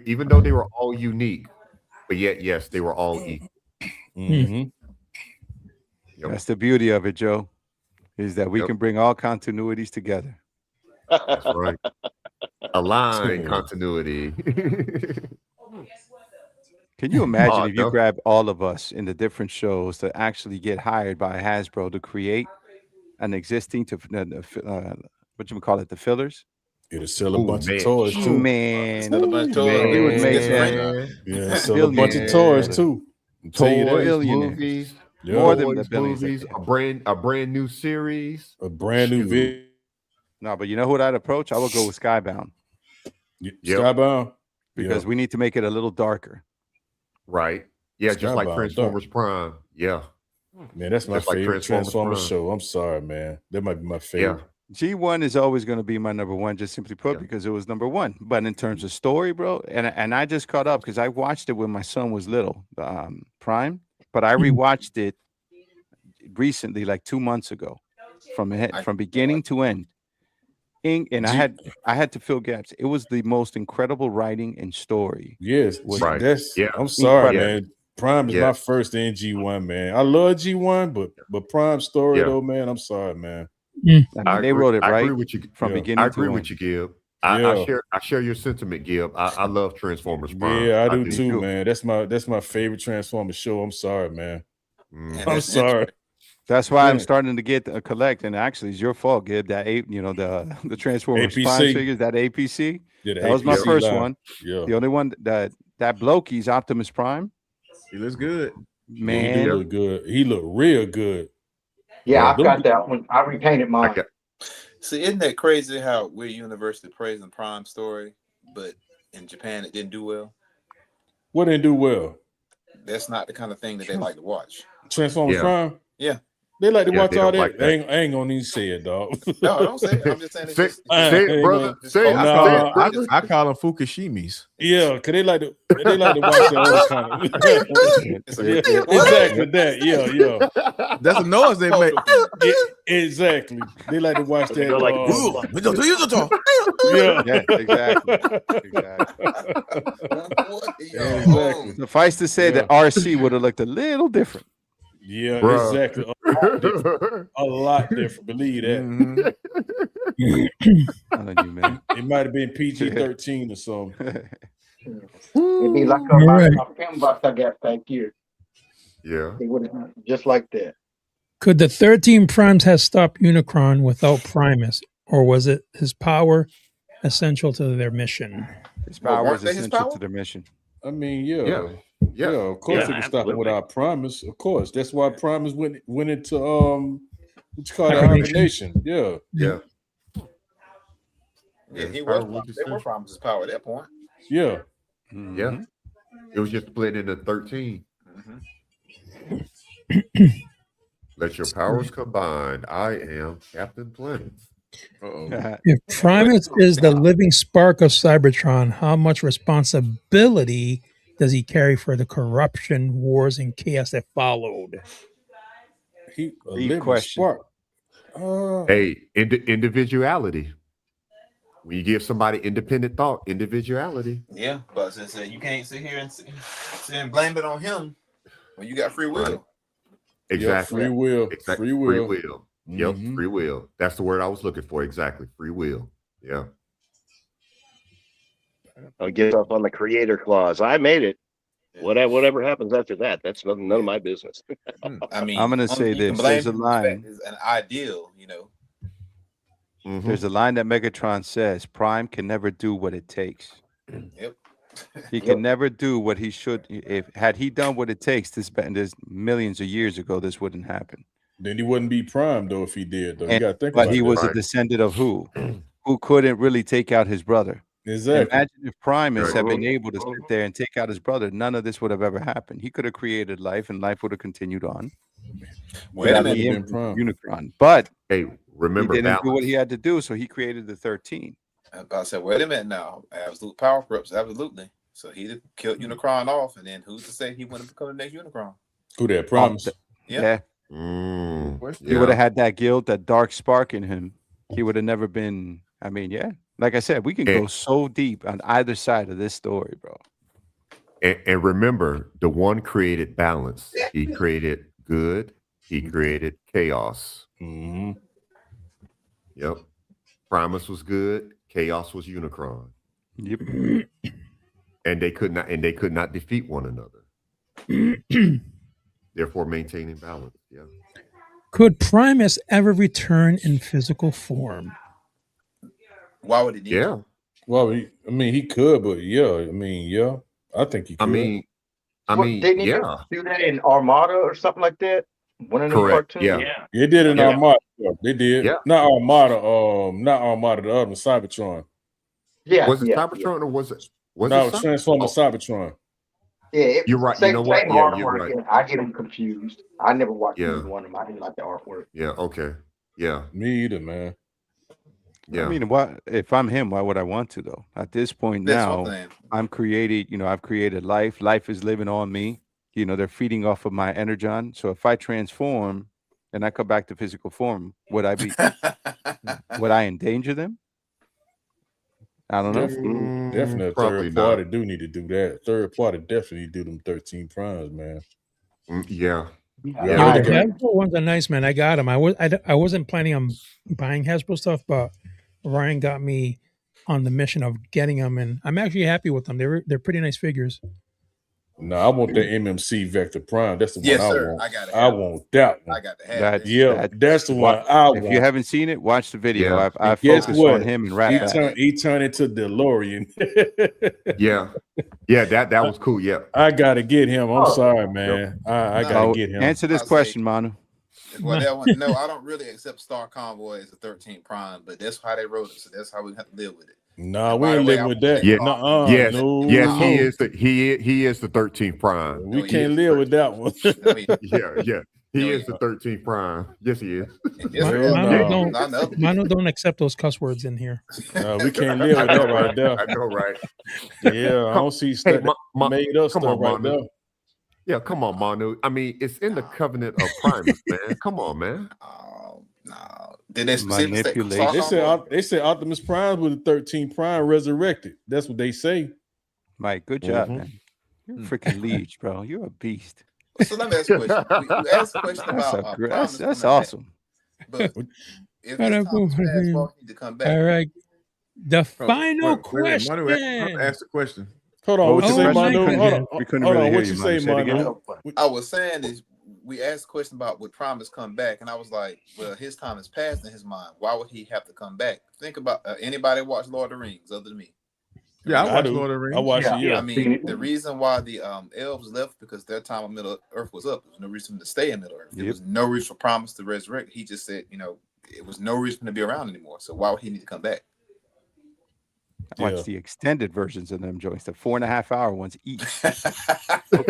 even though they were all unique, but yet yes, they were all equal. Mm-hmm. Yep. That's the beauty of it, Joe, is that we can bring all continuities together. That's right. Align continuity. Can you imagine if you grabbed all of us in the different shows to actually get hired by Hasbro to create an existing what you call it, the fillers? It'll sell a bunch of toys too. Man, sell a bunch of toys. It would make sell a bunch of toys too. Toys, movies, more than the movies. A brand new series, a brand new video. No, but you know who I'd approach? I would go with Skybound. Skybound, because we need to make it a little darker. Right. Yeah, just like Transformers Prime. Yeah. Man, that's my favorite Transformers show. I'm sorry, man. That might be my favorite. G1 is always going to be my number one, just simply put, because it was number one. But in terms of story, bro, and I just caught up because I watched it when my son was little, Prime, but I rewatched it recently, like 2 months ago, from beginning to end. King, and I had to fill gaps. It was the most incredible writing and story. Yes, Right. that's. Yeah. I'm sorry, Incredible. man. Prime is my first in G1, man. I love G1, but Prime story though, man. I'm sorry, man. I mean, they wrote it I right agree with you from beginning I to agree end. with you, Gib. I share your sentiment, Gib. I love Transformers Prime. Yeah, I do too, man. That's my favorite Transformers show. I'm sorry, man. I'm sorry. That's why I'm starting to get a collect, and actually, it's your fault, Gib. That the Transformers APC. Prime figures, that APC. Yeah, that was my APC first line. one. Yeah. The only one that Blokey's Optimus Prime. He looks good. Man, he do look good. He look real good. Yeah, I've got that one. I repainted mine. See, isn't that crazy how we're universally praising Prime story, but in Japan it didn't do well? What didn't do well? That's not the kind of thing that they like to watch. Transformers Prime? Yeah. They like to watch they all don't that. like that. I ain't gonna even say it, dog. No, I don't say it. I'm just saying it's Say- just, say it, brother. Say it. I call them Fukushimis. Yeah, cause they like to watch that other kind of. Exactly that. Yeah. That's the noise they make. Exactly. They like to watch that. They're like, Exactly. Suffice to say that RC would have looked a little different. Yeah, Bruh. exactly. A lot different. Believe that. It might have been PG-13 or something. It'd be like Right. a film box I got back here. Yeah. They would have just like that. Could the 13 Primes have stopped Unicron without Primus, or was it his power essential to their mission? His power was essential to their mission. I mean, yeah, of course they can stop it without Primus. Of course, that's why Primus went into what you call it, hibernation. Yeah, Yeah, he was. They were Prime's power at that point. Yeah. Yeah. It was just split into 13. Let your powers combine. I am Captain Planet. If Primus is the living spark of Cybertron, how much responsibility does he carry for the corruption, wars, and chaos that followed? He a living spark. Hey, individuality. When you give somebody independent thought, individuality. Yeah, but since you can't sit here and blame it on him when you got free will. Right. Exactly. Free will. Exactly. Free will. Free will. Yep. Free will. That's the word I was looking for. Exactly. Free will. Yeah. I'll get up on the creator clause. I made it. Whatever happens after that, that's none of my business. I mean, I'm going to say this. There's a line. Is an ideal, you know. There's a line that Megatron says, Prime can never do what it takes. Yep. He can never do what he should. Had he done what it takes, this millions of years ago, this wouldn't happen. Then he wouldn't be Prime though if he did. Though you got to think but about he that. was a descendant of who couldn't really take out his brother. Exactly. Imagine if Primus had been able to sit there and take out his brother. None of this would have ever happened. He could have created life, and life would have continued on. Without him, Unicron. But hey, remember he didn't balance. do what he had to do, so he created the 13. I said, wait a minute now. Absolute power corrupts, absolutely. So he killed Unicron off, and then who's to say he wouldn't become the next Unicron? Who that Primus? Yeah. He would have had that guilt, that dark spark in him. He would have never been. I mean, yeah. Like I said, we can go so deep on either side of this story, bro. And remember, the one created balance. He created good. He created chaos. Yep. Primus was good. Chaos was Unicron. Yep. And they could not defeat one another. Therefore, maintaining balance. Yeah. Could Primus ever return in physical form? Why would he need Yeah. Well, he could, but I think he could. Didn't he do that in Armada or something like that? One of the cartoons. Yeah. They did in Armada. They did. Yeah. Not Armada. Not Armada. The other one, Cybertron. Yeah. Was it Cybertron or was it? No, Transformer Cybertron. Yeah, you're right. You know what? Yeah, you're right. I get them confused. I never watched either one of them. I didn't like the artwork. Yeah. Okay. Yeah. Me either, man. Yeah. I mean, if I'm him, why would I want to though? At this point now, I'm created. I've created life. Life is living on me. They're feeding off of my energon. So if I transform and I come back to physical form, would I endanger them? I don't know. Definitely a Probably third party not. do need to do that. Third party definitely do them 13 primes, man. Yeah. Yeah, Yo, I the got- Hasbro ones are nice, man. I got them. I wasn't planning on buying Hasbro stuff, but Ryan got me on the mission of getting them, and I'm actually happy with them. They're pretty nice figures. No, I want the MMC Vector Prime. That's the one Yes, I sir. want. I gotta I have want that one. I got to have That, this. Yeah, that's the one I If want. you haven't seen it, watch the video. Yeah. I And guess focus what? on him and He Rat Pack. turned into DeLorean. Yeah. Yeah, that was cool. Yeah. I gotta get him. I'm sorry, man. I gotta get him. Answer this I'll question, Manu. Well, that one, no, I don't really accept Star Convoy as a 13 prime, but that's how they wrote it, so that's how we have to live with it. Nah, And we by the ain't way, living I with want that. Yeah. Nuh-uh. Yes. No, Yes, he no. is he is the 13th prime. We can't live with that one. Yeah. He is the 13th prime. Yes, he is. Manu don't accept those cuss words in here. No, we can't live with that right there. I know, right? Yeah, I don't see stuff made up come stuff on, right Manu. there. Yeah, come on, Manu. I mean, it's in the covenant of Primus, man. Come on, man. No. Did they specifically say They said Optimus Prime with the 13 Prime resurrected. That's what they say. Mike, good job, man. You're a freaking leech, bro. You're a beast. So let me ask you a question. You asked a question about That's awesome. But if it's Thomas Fastball, he need to come back. All right. The final Wait, question. Manu, ask the question. Hold on, what you say, Manu? We couldn't Hold really on, hear what you, you say, Manu? I was saying is we asked a question about would Primus come back, and I was like, well, his time has passed in his mind. Why would he have to come back? Think about anybody watch Lord of the Rings other than me. Yeah, I watched Lord of the Rings. I watched it. Yeah, I mean, the reason why the elves left because their time on Middle Earth was up. There was no reason for them to stay in Middle Earth. There was no reason for Primus to resurrect. He just said, it was no reason to be around anymore. So why would he need to come back? I watched the extended versions of them joints, the 4.5-hour ones each. You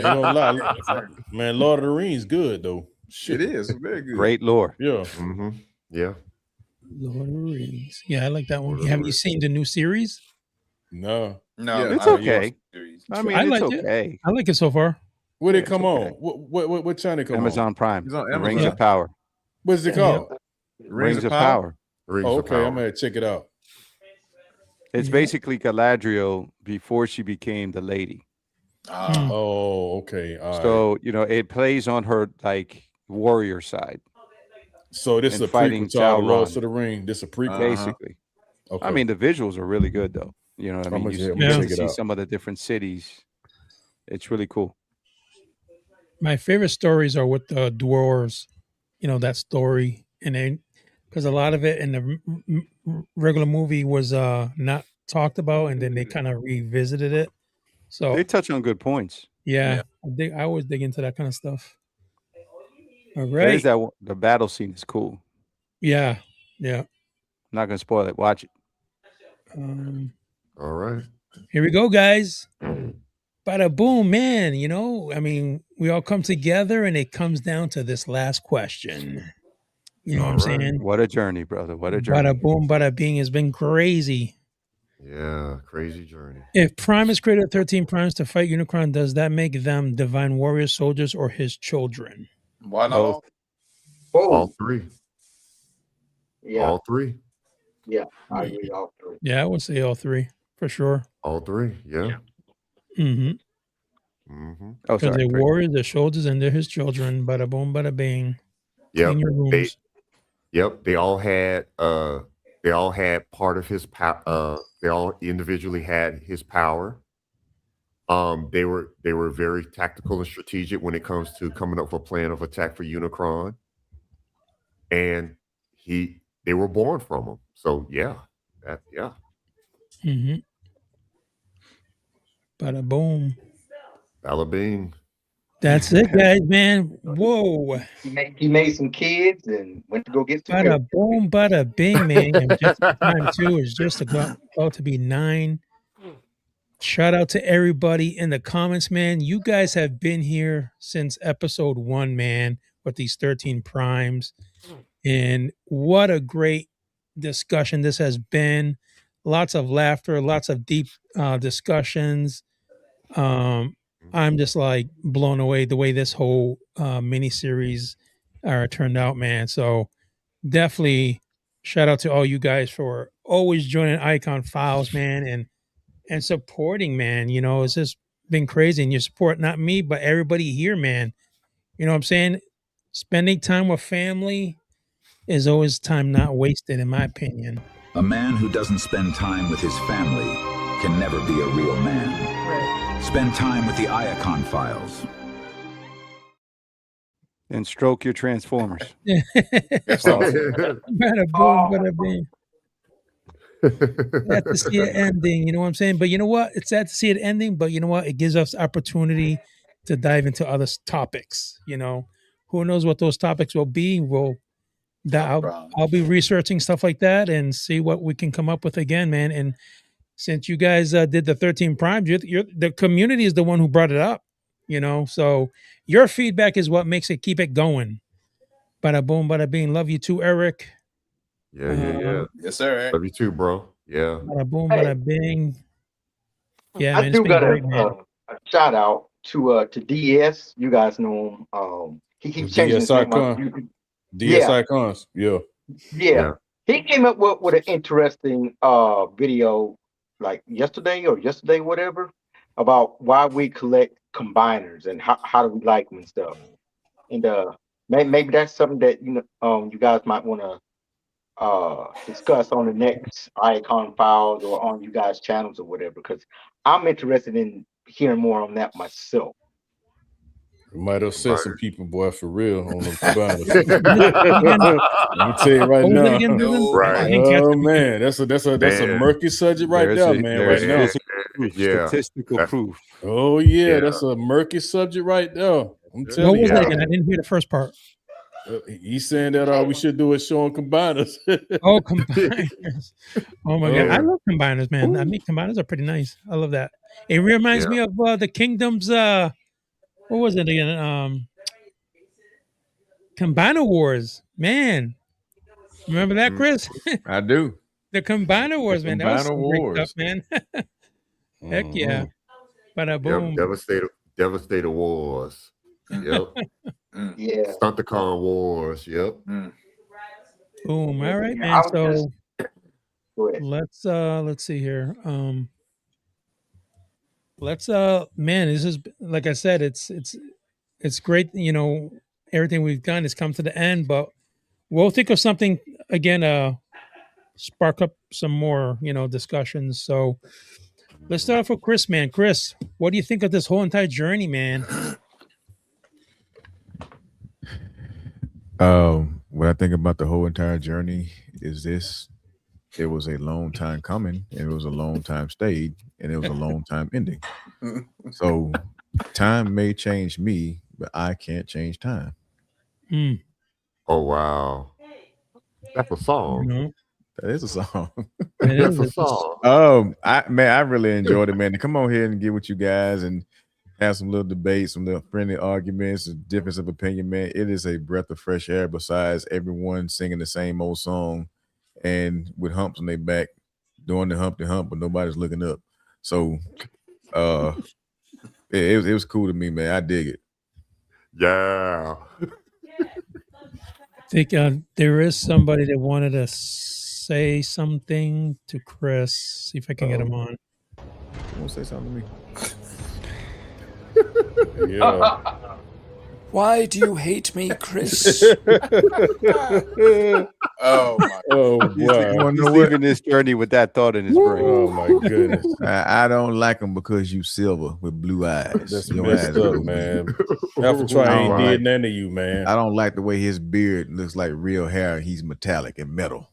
don't lie. Man, Lord of the Rings good though. Shit. It is very good. Great lore. Yeah. Mm-hmm. Yeah. Lord of the Rings. Yeah, I like that one. Have you seen the new series? No. No, it's okay. I mean, I it's like okay. it. I like it so far. Where did it come on? What channel come Amazon on? Prime. It's on Rings Amazon. of Power. What's it called? Rings of Power. Rings Oh, of okay, Power. I'm gonna check it out. It's basically Galadriel before she became the lady. Oh, okay. All right. So, it plays on her like warrior side. So this is and a fighting prequel to all Sauron. Lords of the Ring. This is a prequel. Basically. Okay. I mean, the visuals are really good though. You know what I I'm mean? gonna You check get it to see out. some of the different cities. It's really cool. My favorite stories are with the dwarves. That story, and then because a lot of it in the regular movie was not talked about, and then they kind of revisited it. So They touch on good points. yeah. I always dig into that kind of stuff. All There's right. the battle scene is cool. Yeah. I'm not gonna spoil it. Watch it. All right. Here we go, guys. Bada boom, man. I mean, we all come together and it comes down to this last question. You know what I'm saying? What a journey, brother. What a journey. Bada boom, bada bing has been crazy. Yeah, crazy journey. If Primus created 13 primes to fight Unicron, does that make them divine warrior soldiers or his children? Why not? All three. Yeah. All three. Yeah, I agree. All three. Yeah, I would say all three for sure. All three. Yeah. Mm-hmm. Mm-hmm. Oh, Because sorry. they're warriors, they're soldiers, and they're his children. Bada boom, bada bing. Yep. Clean your rooms. They all had part of his power. They all individually had his power. They were very tactical and strategic when it comes to coming up with a plan of attack for Unicron. And they were born from him. So yeah. Mm-hmm. Bada boom. Bada bing. That's it, guys, man. Whoa. He made some kids and went to go get some Bada milk. boom, bada bing, man. And just in time, too, is just about to be 9. Shout out to everybody in the comments, man. You guys have been here since episode 1, man, with these 13 primes. And what a great discussion this has been. Lots of laughter, lots of deep discussions. I'm just like blown away the way this whole mini series turned out, man. So definitely shout out to all you guys for always joining Icon Files, man, and supporting, man. You know, it's just been crazy. And you support not me, but everybody here, man. You know what I'm saying? Spending time with family is always time not wasted, in my opinion. A man who doesn't spend time with his family can never be a real man. Spend time with the IACON Files. And stroke your Transformers. That's awesome. Bada boom, bada bing. Sad to see it ending, you know what I'm saying? But you know what? It's sad to see it ending, but you know what? It gives us opportunity to dive into other topics. You know, who knows what those topics will be? I'll be researching stuff like that and see what we can come up with again, man. And since you guys did the 13 Primes, the community is the one who brought it up. You know, so your feedback is what makes it keep it going. Bada boom, bada bing. Love you too, Eric. Yeah. Yes, sir. Love you too, bro. Yeah. Bada boom, bada bing. Yeah, I man, do it's been got great, man. a shout out to DS. You guys know him. He keeps changing his name. DS Icons. Yeah. He came up with an interesting video like yesterday, whatever, about why we collect combiners and how do we like them and stuff. And maybe that's something that you guys might want to discuss on the next Icon Files or on you guys' channels or whatever, because I'm interested in hearing more on that myself. You might upset some people, boy, for real, on the combiners. Let me tell you right now. Right. Oh man, that's a murky subject right there, man. Right now, statistical proof. Oh yeah, that's a murky subject right there. I'm telling you. What was that again? I didn't hear the first part. He's saying that we should do a show on combiners. Oh, combiners. Oh my god, I love combiners, man. I mean, combiners are pretty nice. I love that. It reminds me of the Kingdoms. What was it again? Combiner Wars, man. Remember that, Chris? I do. The Combiner Wars, man. That was some great Wars. stuff, man. Heck yeah. Bada boom. Devastator Wars. Yep. Yeah. Stunticon Wars. Yep. Boom. All right, man. So let's see here. Man, this is, like I said, it's great. You know, everything we've done has come to the end, but we'll think of something again, spark up some more, discussions. So let's start off with Chris, man. Chris, what do you think of this whole entire journey, man? What I think about the whole entire journey is this: it was a long time coming, and it was a long time stayed, and it was a long time ending. So time may change me, but I can't change time. Oh wow, that's a song. No. That is a song. That's a song. I really enjoyed it, man. To come on here and get with you guys and have some little debates, some little friendly arguments, a difference of opinion, man. It is a breath of fresh air. Besides everyone singing the same old song and with humps on their back, doing the Humpty Hump, but nobody's looking up. So, it was cool to me, man. I dig it. Yeah. I think there is somebody that wanted to say something to Chris. See if I can get him on. Want to say something to me? Yeah. Why do you hate me, Chris? Oh my! Oh wow! He's leaving this journey with that thought in his brain. Oh my goodness! I don't like him because you silver with blue eyes. That's Your messed eyes up, blue. man. Alpha Tri ain't did none of you, man. I don't like the way his beard looks like real hair. He's metallic and metal.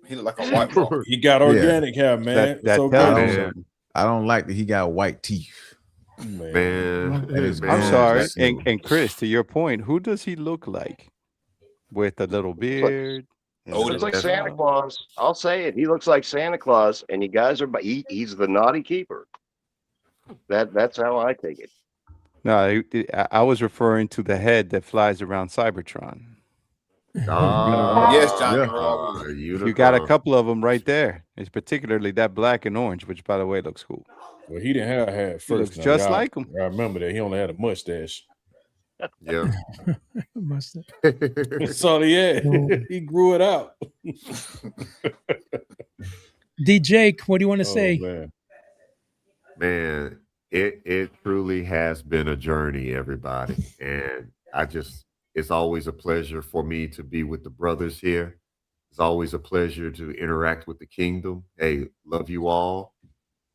He look like a white boy. He got organic hair, man. I don't like that he got white teeth. Man. I'm sorry. And Chris, to your point, who does he look like? With a little beard? He looks like Santa Claus. I'll say it. He looks like Santa Claus, and you guys are. He's the naughty keeper. That's how I take it. No, I was referring to the head that flies around Cybertron. Yes, Johnny. You got a couple of them right there. It's particularly that black and orange, which, by the way, looks cool. Well, he didn't have hair at first. Looks just like him. I remember that he only had a mustache. Yeah. That's all he had. He grew it out. D. Jake, what do you want to say? Man, it truly has been a journey, everybody. And it's always a pleasure for me to be with the brothers here. It's always a pleasure to interact with the kingdom. Hey, love you all.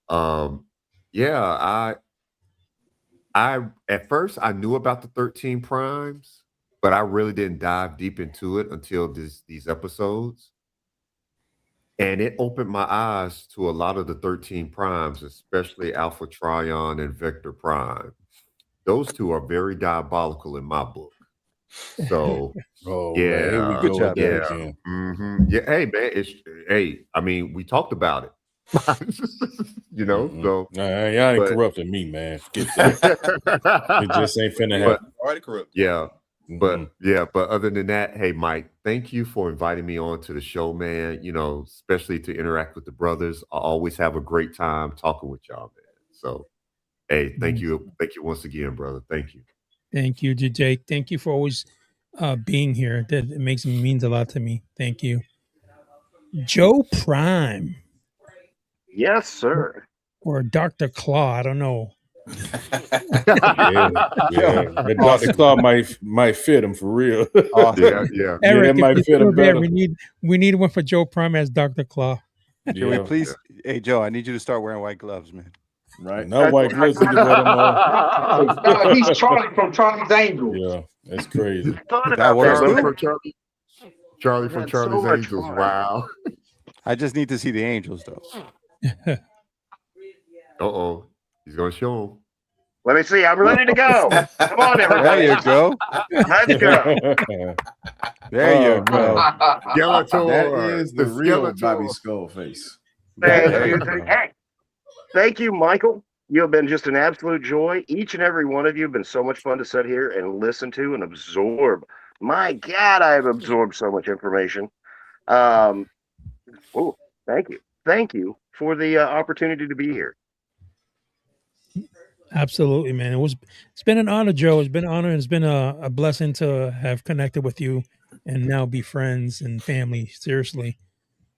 Um, yeah, I at first I knew about the 13 primes, but I really didn't dive deep into it until these episodes. And it opened my eyes to a lot of the 13 primes, especially Alpha Trion and Vector Prime. Those two are very diabolical in my book. So, oh yeah, man, here we Good go job, with that yeah, again. yeah. Hey, man, I mean, we talked about it, So, Nah, y'all ain't but- corrupting me, man. Forget that. It just ain't finna happen. Already corrupt. Yeah. But other than that, hey Mike, thank you for inviting me on to the show, man. Especially to interact with the brothers. I always have a great time talking with y'all, man. So hey, thank you once again, brother. Thank you. Thank you, D. Jake. Thank you for always being here. That it means a lot to me. Thank you. Joe Prime. Yes, sir. Or Dr. Claw. I don't know. yeah. That Dr. Claw might fit him for real. Yeah. Eric, that might fit him better. We need one for Joe Prime as Dr. Claw. Can we please? Hey, Joe, I need you to start wearing white gloves, man. Right? No white gloves. He can wear them on. He's Charlie from Charlie's Angels. Yeah, that's crazy. That works too. Charlie from Charlie's Angels. Wow. I just need to see the angels, though. Uh-oh. He's going to show them. Let me see. I'm ready to go. Come on, everybody. There you go. Let's go. There you go. Skeletor. That is the real Skeletor. Bobby Skullface. Thank you, Michael. You have been just an absolute joy. Each and every one of you have been so much fun to sit here and listen to and absorb. My God, I have absorbed so much information. Thank you. Thank you for the opportunity to be here. Absolutely, man. It's been an honor, Joe. It's been an honor. And it's been a blessing to have connected with you and now be friends and family. Seriously.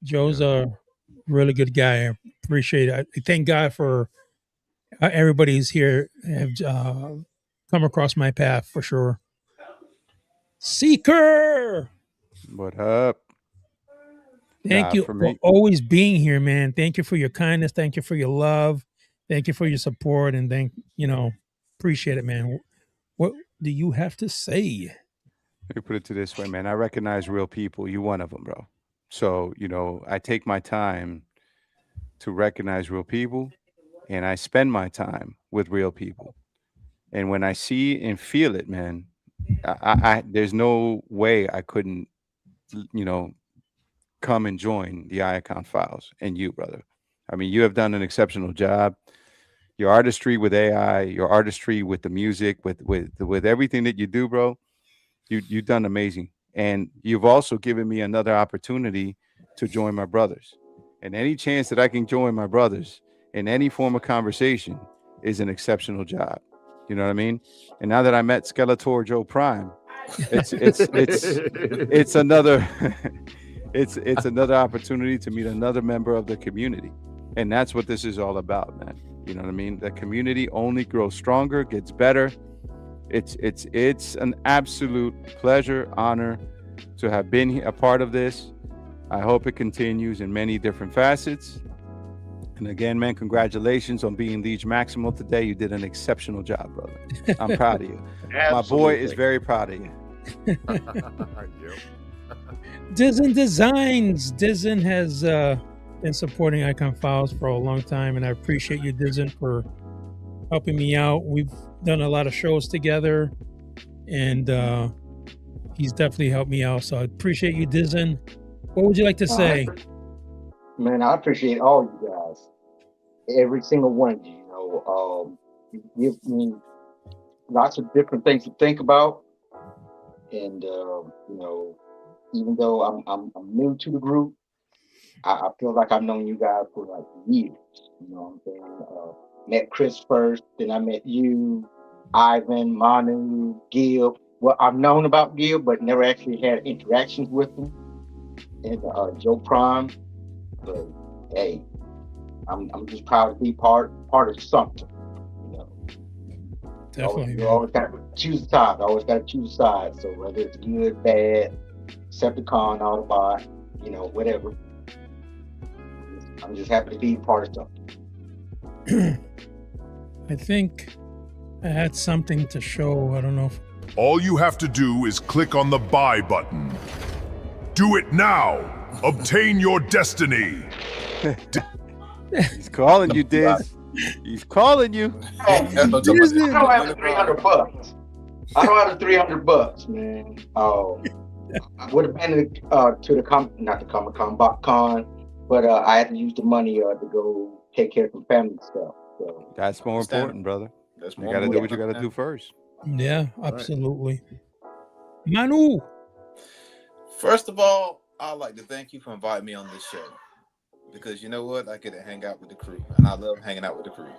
Joe's a really good guy. I appreciate it. I thank God for everybody who's here have come across my path for sure. Seeker. What up? Thank you for always being here, man. Thank you for your kindness. Thank you for your love. Thank you for your support. And appreciate it, man. What do you have to say? Let me put it to this way, man. I recognize real people. You're one of them, bro. So, I take my time to recognize real people and I spend my time with real people. And when I see and feel it, man, I there's no way I couldn't, come and join the IACON Files and you, brother. I mean, you have done an exceptional job. Your artistry with AI, your artistry with the music, with everything that you do, bro, you've done amazing. And you've also given me another opportunity to join my brothers. And any chance that I can join my brothers in any form of conversation is an exceptional job. You know what I mean? And now that I met Skeletor Joe Prime, it's another it's another opportunity to meet another member of the community. And that's what this is all about, man. You know what I mean? The community only grows stronger, gets better. It's an absolute pleasure, honor to have been a part of this. I hope it continues in many different facets. And again, man, congratulations on being Liege Maximal today. You did an exceptional job, brother. I'm proud of you. My boy is very proud of you. Dizen Designs. Dizen has been supporting IACON Files for a long time, and I appreciate you, Dizen, for helping me out. We've done a lot of shows together, and he's definitely helped me out. So I appreciate you, Dizen. What would you like to say? Man, I appreciate all you guys. Every single one of you. You give me lots of different things to think about, and even though I'm new to the group, I feel like I've known you guys for like years. You know what I'm saying? Met Chris first, then I met you, Ivan, Manu, Gil. Well, I've known about Gil, but never actually had interactions with him. And Joe Prime. hey, I'm just proud to be part of something. You know, Definitely. you always got to choose sides. Always got to choose sides. So whether it's good, bad, Decepticon, Autobot, you know, whatever. I'm just happy to be part of something. I think I had something to show. I don't know if... All you have to do is click on the buy button. Do it now. Obtain your destiny. He's calling you, Diz. He's calling you. I don't have the $300. I don't have the $300, man. I would have been to not the Comic-Con, BotCon, but I had to use the money to go take care of some family stuff. So that's more important, brother. That's you got to do what you got to do first. Yeah, absolutely. Right. Manu. First of all, I'd like to thank you for inviting me on this show, because you know what? I get to hang out with the crew, and I love hanging out with the crew.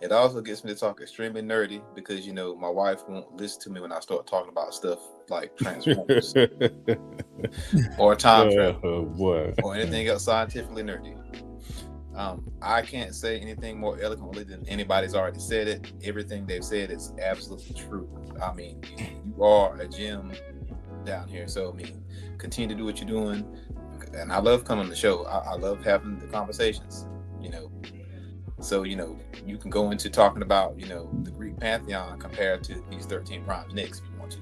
It also gets me to talk extremely nerdy, because you know my wife won't listen to me when I start talking about stuff like Transformers or time travel or anything else scientifically nerdy. I can't say anything more eloquently than anybody's already said it. Everything they've said is absolutely true. I mean, you are a gem down here. So, I mean, continue to do what you're doing. And I love coming on the show. I love having the conversations, you know. So, you know, you can go into talking about, you know, the Greek pantheon compared to these 13 prime nicks if you want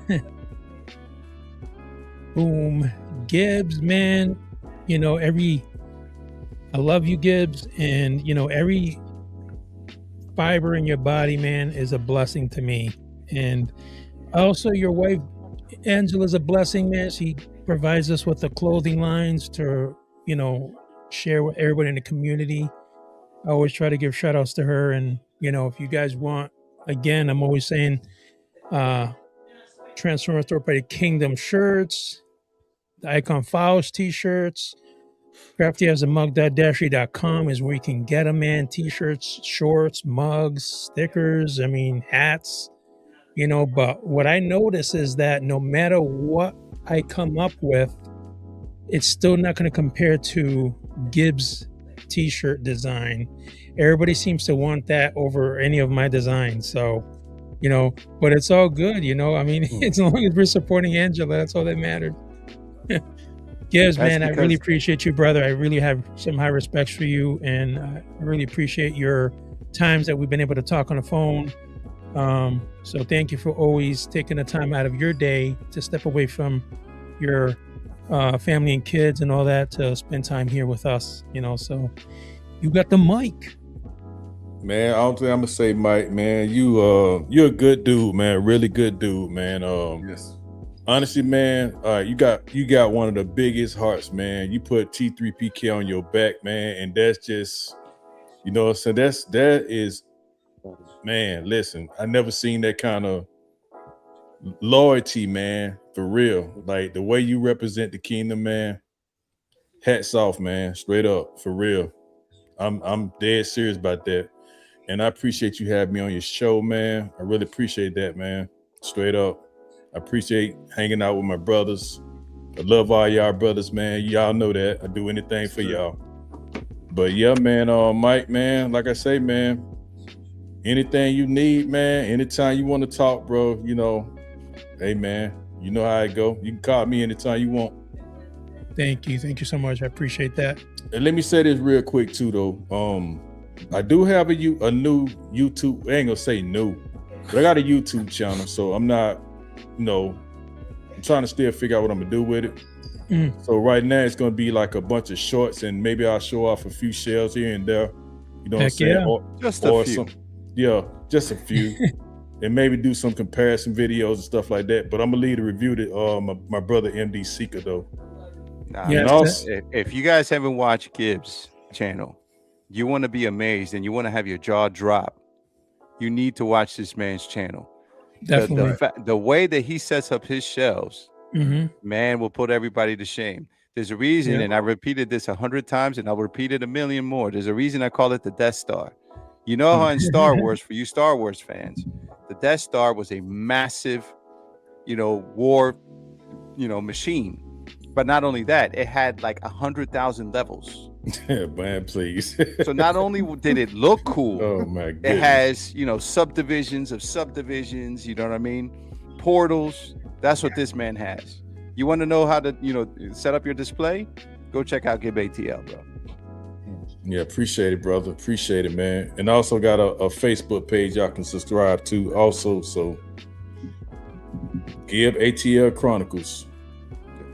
to. Boom. Gibbs, man. You know, I love you, Gibbs. And, you know, every fiber in your body, man, is a blessing to me. And also your wife, Angela's a blessing, man. She provides us with the clothing lines to, you know, share with everybody in the community. I always try to give shout outs to her. And, you know, if you guys want, again, I'm always saying, Transformers Third Kingdom shirts, the IACON Files t-shirts. Crafty has a mug.dashy.com is where you can get them, man. T-shirts, shorts, mugs, stickers, I mean, hats, you know. But what I notice is that no matter what I come up with, it's still not going to compare to Gibbs t-shirt design. Everybody seems to want that over any of my designs. So, you know, but it's all good, you know. I mean, as long as we're supporting Angela, that's all that matters. Gibbs, man, I really appreciate you, brother. I really have some high respects for you, and I really appreciate your times that we've been able to talk on the phone. So thank you for always taking the time out of your day to step away from your family and kids and all that to spend time here with us, you know. So you got the mic. Man, I don't think I'm gonna say Mike, man. You're a good dude, man. Really good dude, man. Yes. Honestly, man, you got one of the biggest hearts, man. You put T3PK on your back, man, and that's just, you know, so that is, man. Listen, I never seen that kind of loyalty, man, for real. Like the way you represent the kingdom, man. Hats off, man. Straight up, for real. I'm dead serious about that, and I appreciate you having me on your show, man. I really appreciate that, man. Straight up. I appreciate hanging out with my brothers. I love all y'all brothers, man. Y'all know that. I do anything for y'all. But yeah, man, Mike, man, like I say, man, anything you need, man, anytime you want to talk, bro, you know, hey, man, you know how it go. You can call me anytime you want. Thank you. Thank you so much. I appreciate that. And let me say this real quick, too, though. I do have a new YouTube, I ain't gonna say new, but I got a YouTube channel, so I'm not, you know, I'm trying to still figure out what I'm gonna do with it. So right now it's gonna be like a bunch of shorts, and maybe I'll show off a few shells here and there. You know what I'm saying? Yeah. Just a few. Just a few. And maybe do some comparison videos and stuff like that. But I'm gonna leave the review to my brother MD Seeker though. Nah, and also, if you guys haven't watched Gibbs' channel, you want to be amazed and you want to have your jaw drop, you need to watch this man's channel. Definitely. The way that he sets up his shelves, man, will put everybody to shame. There's a reason, and I repeated this 100 times, and I'll repeat it 1,000,000 more. There's a reason I call it the Death Star. You know how in Star Wars, for you Star Wars fans, the Death Star was a massive, you know, war, you know, machine. But not only that, it had like 100,000 levels. Man, please. So not only did it look cool, oh my goodness. It has, you know, subdivisions of subdivisions, you know what I mean? Portals. That's what this man has. You want to know how to, you know, set up your display? Go check out Gib ATL, bro. Yeah, appreciate it, brother. Appreciate it, man. And also got a Facebook page y'all can subscribe to also. So Gib ATL Chronicles.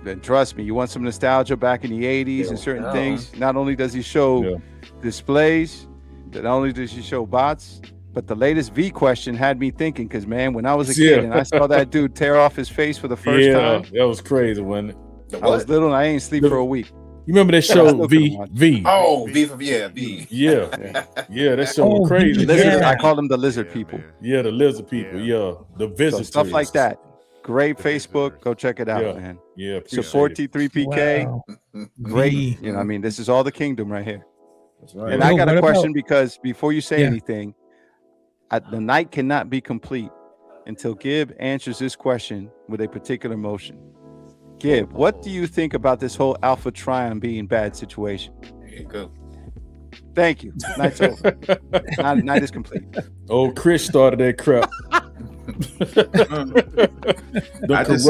Then trust me, you want some nostalgia back in the 80s and certain things. Not only does he show displays, not only does he show bots, but the latest V question had me thinking, because man, when I was a kid and I saw that dude tear off his face for the first time. That was crazy, wasn't it? I was little and I ain't sleep for a week. You remember that show V? Oh, V for V. Yeah, that show was crazy. I call them the lizard people. Yeah, the lizard people. Yeah, the visitors. So stuff like that. Great Facebook. Go check it out, man. Yeah, support T3PK. Wow. Great. You know, I mean, this is all the kingdom right here. That's right. And I got a question because before you say anything, the night cannot be complete until Gib answers this question with a particular motion. Gib, what do you think about this whole Alpha Trion being bad situation? There you go. Thank you. Night's over. Night is complete. Oh, Chris started that crap. I just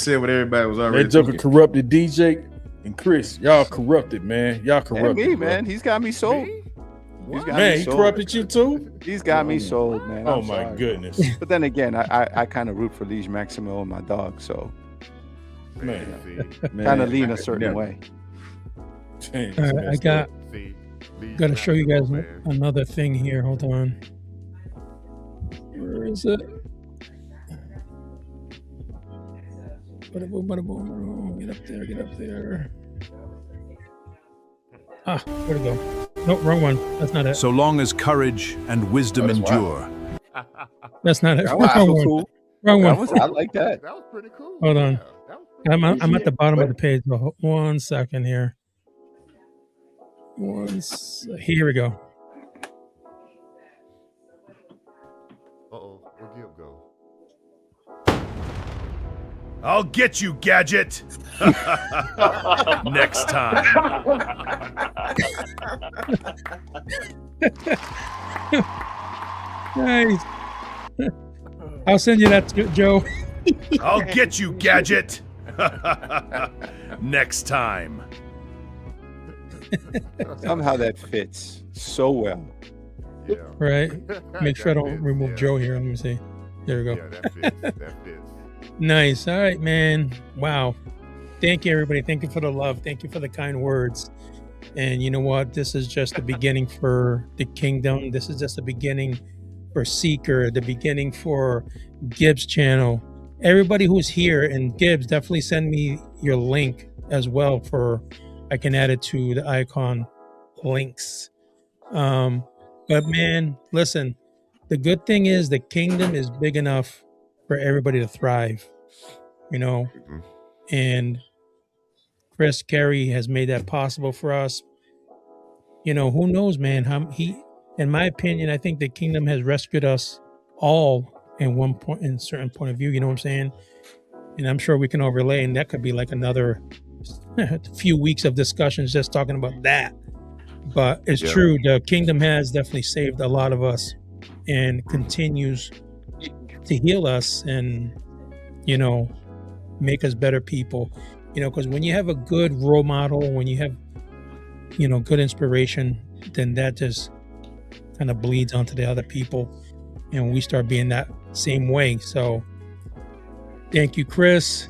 said what everybody was already. That joker corrupted DJ and Chris. Y'all corrupted, man. Y'all corrupted. And me, man. He's got me sold. He corrupted you too? He's got me sold, man. Oh my goodness. But then again, I kind of root for Liege Maximo and my dog, so kind of lean a certain way. I got to show you guys another thing here. Hold on. Where is it? Bada boom, bada boom, bada boom. Get up there. Ah, where'd it go? Nope, wrong one. That's not it. So long as courage and wisdom endure. That's not it. That was Wrong one. cool. Wrong one. I like that. That was pretty cool. Hold on. I'm at the bottom of the page. 1 second here. Here we go. Where'd Gib go? I'll get you, Gadget. Next time. Nice. I'll send you that, Joe. I'll get you, Gadget. Next time. Somehow that fits so well. Yeah. Right. Make sure I don't remove Joe here. Let me see. There we go. Yeah, that fits. That fits. Nice. All right, man. Wow. Thank you, everybody. Thank you for the love. Thank you for the kind words. And you know what? This is just the beginning for the kingdom. This is just the beginning for Seeker, the beginning for Gibbs channel. Everybody who's here, and Gibbs, definitely send me your link as well I can add it to the icon links. But man, listen, the good thing is the kingdom is big enough for everybody to thrive, you know, and Chris Carey has made that possible for us. You know, who knows, man, in my opinion, I think the kingdom has rescued us all in a certain point of view, you know what I'm saying? And I'm sure we can all relate, and that could be like another few weeks of discussions just talking about that. But it's true, the kingdom has definitely saved a lot of us and continues to heal us and, you know, make us better people. You know, because when you have a good role model, when you have, you know, good inspiration, then that just kind of bleeds onto the other people, and we start being that same way. So thank you, Chris,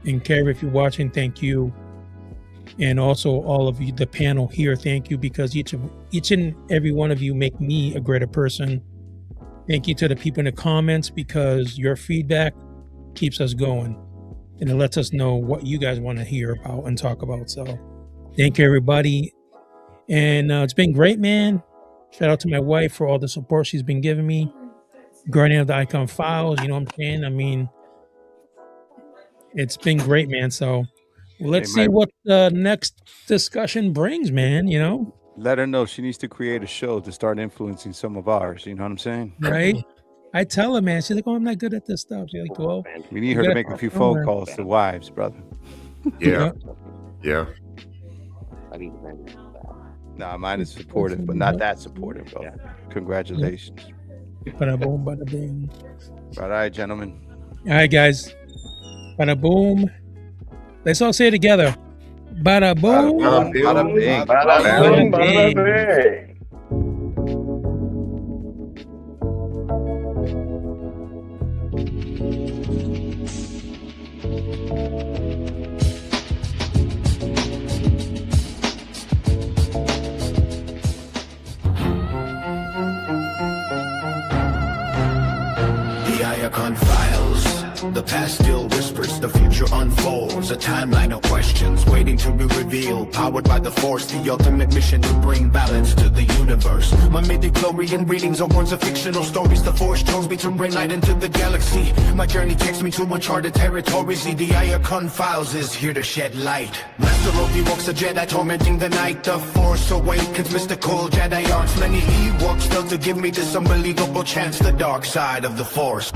and Carrie, if you're watching, thank you. And also all of you, the panel here, thank you, because each and every one of you make me a greater person. Thank you to the people in the comments, because your feedback keeps us going and it lets us know what you guys want to hear about and talk about. So thank you, everybody. And it's been great, man. Shout out to my wife for all the support she's been giving me. Guardian of the Icon Files, you know what I'm saying? I mean, it's been great, man. So let's see what the next discussion brings, man, you know? Let her know she needs to create a show to start influencing some of ours. You know what I'm saying? Right? I tell her, man. She's like, oh, I'm not good at this stuff. She's like, well, we need her to make a few phone calls to wives, brother. Yeah. Yeah. I need to remember that. Nah, mine is supportive, but not that supportive, bro. Yeah. Congratulations. Bada boom, bada bing. All right, gentlemen. All right, guys. Bada boom. Let's all say it together. Bada boom. Bada boom, bada bing. Bada boom, bada bing. The IACON files. The past still whispers, the future unfolds. A timeline of questions waiting to be revealed. Powered by the force, the ultimate mission to bring balance to the universe. My midichlorian readings are words of fictional stories. The force chose me to bring light into the galaxy. My journey takes me to uncharted territories. The IACON files is here to shed light. Master of the walks a Jedi tormenting the night. The force awakens mystical Jedi arts. Many Ewoks failed to give me this unbelievable chance. The dark side of the force.